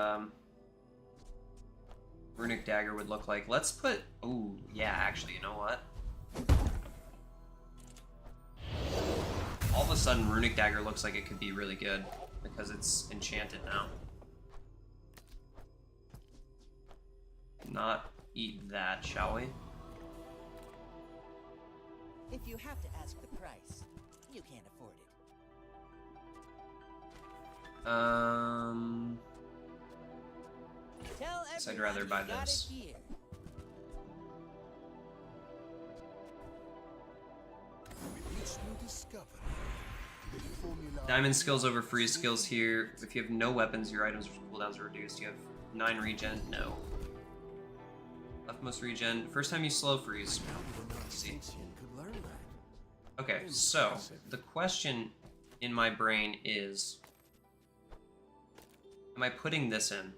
runic dagger would look like. Let's put... Ooh, yeah, actually, you know what? All of a sudden, runic dagger looks like it could be really good, because it's enchanted now. Not eat that, shall we? If you have to ask the price, you can't Tell Guess I'd rather buy everyone you got this. it here. With each new discovery, the formula Diamond skills over freeze skills here. If you have no weapons, your items cooldowns are reduced. You have 9 regen. No. Leftmost regen. First time you slow freeze. Let's see. Okay, so the question in my brain is, am I putting this in?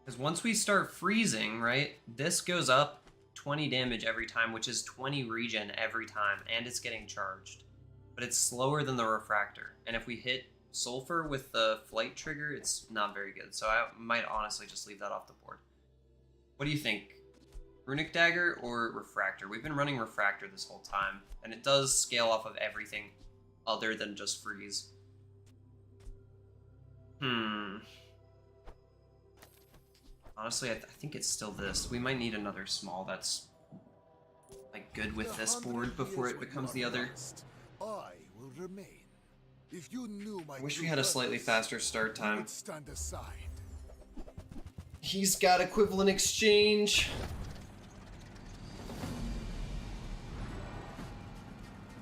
Because once we start freezing, right, this goes up 20 damage every time, which is 20 regen every time, and it's getting charged. But it's slower than the refractor. And if we hit sulfur with the flight trigger, it's not very good. So I might honestly just leave that off the board. What do you think? Runic Dagger or Refractor? We've been running Refractor this whole time, and it does scale off of everything other than just freeze. Honestly, I think it's still this. We might need another small that's like good with this board before it becomes the other. I will remain. If you knew my I wish we had a slightly faster start time. stand aside. He's got equivalent exchange.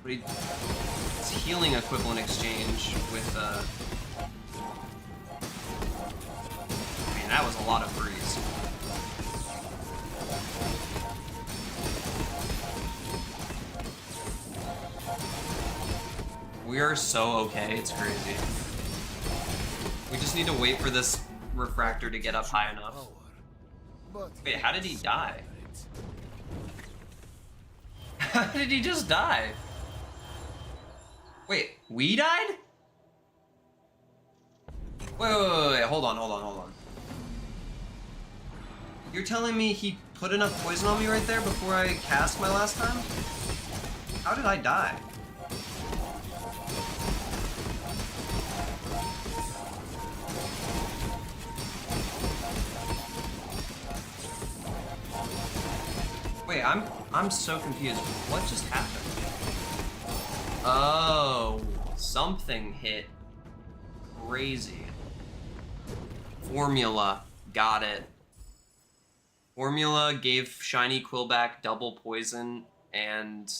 But it's healing equivalent exchange with I mean, that was a lot of freeze. We are so okay, it's crazy. We just need to wait for this refractor to get up high enough. Wait, how did he die? How did he just die? Wait, we died? Wait, hold on. You're telling me he put enough poison on me right there before I cast my last time? How did I die? Wait, I'm so confused. What just happened? Oh, something hit. Crazy. Formula. Got it. Formula gave Shiny Quillback double poison, and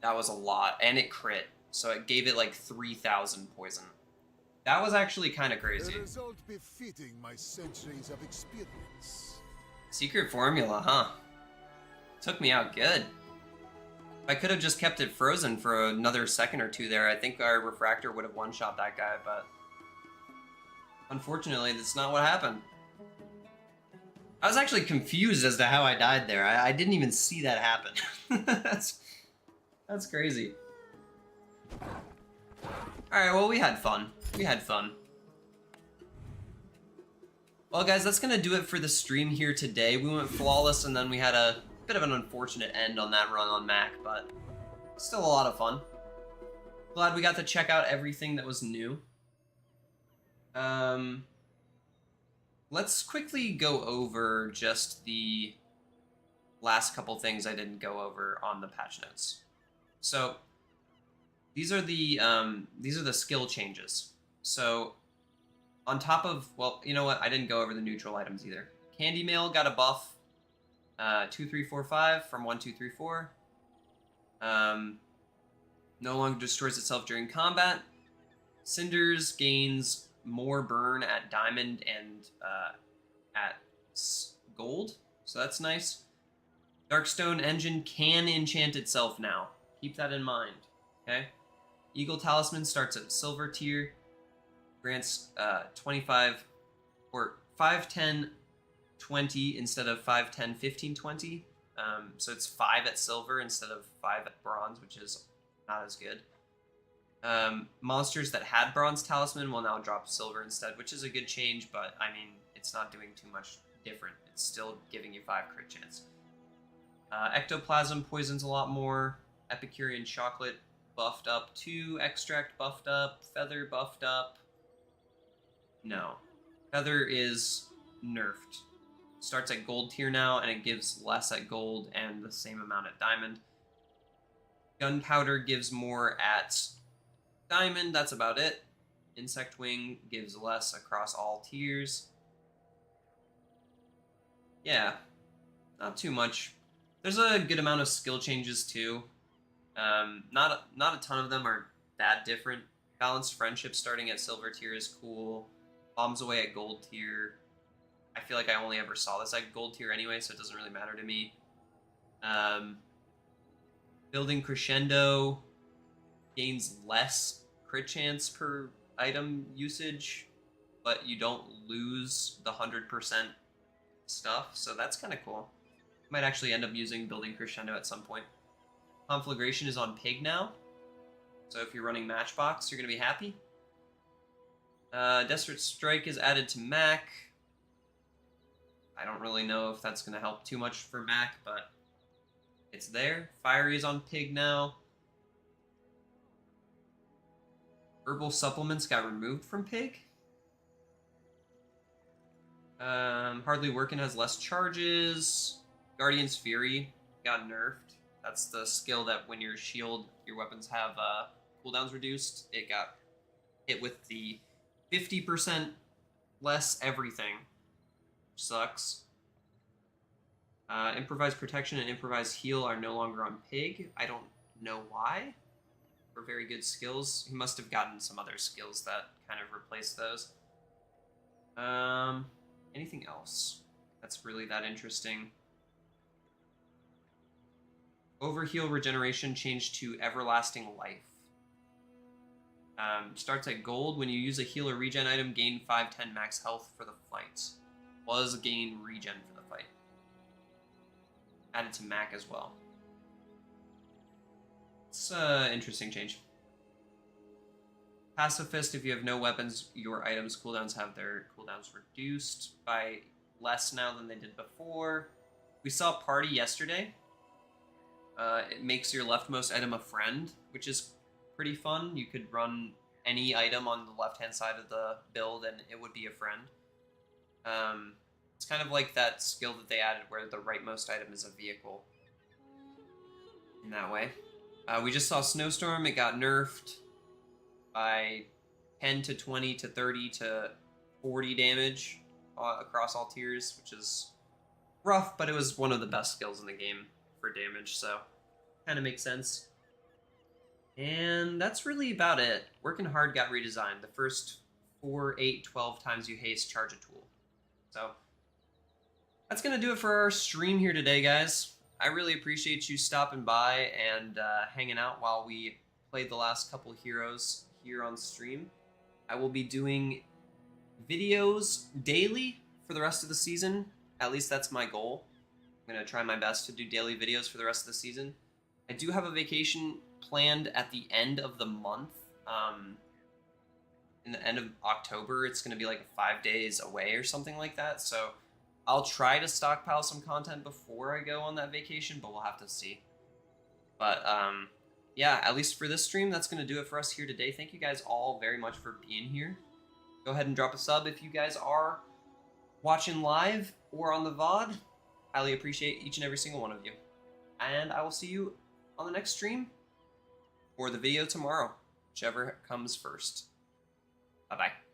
that was a lot. And it crit, so it gave it like 3,000 poison. That was actually kind of crazy. A result befitting my centuries of experience. Secret formula, huh? Took me out good. If I could have just kept it frozen for another second or two there, I think our refractor would have one-shot that guy, but unfortunately, that's not what happened. I was actually confused as to how I died there. I didn't even see that happen. That's crazy. Alright, well, we had fun. Well, guys, that's going to do it for the stream here today. We went flawless, and then we had a bit of an unfortunate end on that run on Mac, but still a lot of fun. Glad we got to check out everything that was new. Let's quickly go over just the last couple things I didn't go over on the patch notes. So these are the skill changes. So on top of, well, you know what? I didn't go over the neutral items either. Candy Mail got a buff, 2, 3, 4, 5 from 1, 2, 3, 4. No longer destroys itself during combat. Cinders gains more burn at diamond and at gold, so that's nice. Darkstone Engine can enchant itself now. Keep that in mind, okay? Eagle Talisman starts at silver tier, grants 25 or 5, 10, 20 instead of 5, 10, 15, 20. So it's 5 at silver instead of 5 at bronze, which is not as good. Monsters that had Bronze Talisman will now drop Silver instead, which is a good change, but I mean, it's not doing too much different. It's still giving you 5 crit chance. Ectoplasm poisons a lot more. Epicurean Chocolate buffed up. 2 Extract buffed up. Feather buffed up. No. Feather is nerfed. Starts at gold tier now, and it gives less at gold and the same amount at diamond. Gunpowder gives more at Diamond, that's about it. Insect Wing gives less across all tiers. Yeah, not too much. There's a good amount of skill changes too. Not a ton of them are that different. Balanced Friendship starting at Silver tier is cool. Bombs Away at Gold tier. I feel like I only ever saw this at Gold tier anyway, so it doesn't really matter to me. Building Crescendo gains less crit chance per item usage, but you don't lose the 100% stuff, so that's kind of cool. Might actually end up using Building Crescendo at some point. Conflagration is on Pig now, so if you're running Matchbox, you're going to be happy. Desperate Strike is added to Mac. I don't really know if that's going to help too much for Mac, but it's there. Fiery is on Pig now. Herbal Supplements got removed from Pig. Hardly Working has less charges. Guardian's Fury got nerfed. That's the skill that when your shield, your weapons have cooldowns reduced. It got hit with the 50% less everything. Which sucks. Improvised Protection and Improvised Heal are no longer on Pig. I don't know why. They're very good skills. He must have gotten some other skills that kind of replaced those. Anything else that's really that interesting? Overheal regeneration changed to Everlasting Life. Starts at Gold. When you use a heal or regen item, gain 5/10 max health for the fight. Was gain regen for the fight. Added to Mac as well. It's an interesting change. Pacifist, if you have no weapons, your items' cooldowns have their cooldowns reduced by less now than they did before. We saw Party yesterday. It makes your leftmost item a friend, which is pretty fun. You could run any item on the left-hand side of the build and it would be a friend. It's kind of like that skill that they added where the rightmost item is a vehicle. In that way. We just saw Snowstorm. It got nerfed by 10 to 20 to 30 to 40 damage across all tiers, which is rough, but it was one of the best skills in the game for damage, so kind of makes sense. And that's really about it. Working Hard got redesigned. The first 4, 8, 12 times you haste, charge a tool. So that's going to do it for our stream here today, guys. I really appreciate you stopping by and hanging out while we played the last couple heroes here on stream. I will be doing videos daily for the rest of the season. At least that's my goal. I'm going to try my best to do daily videos for the rest of the season. I do have a vacation planned at the end of the month. In the end of October, it's going to be like 5 days away or something like that. So I'll try to stockpile some content before I go on that vacation, but we'll have to see. But yeah, at least for this stream, that's going to do it for us here today. Thank you guys all very much for being here. Go ahead and drop a sub if you guys are watching live or on the VOD. Highly appreciate each and every single one of you. And I will see you on the next stream or the video tomorrow, whichever comes first. Bye-bye.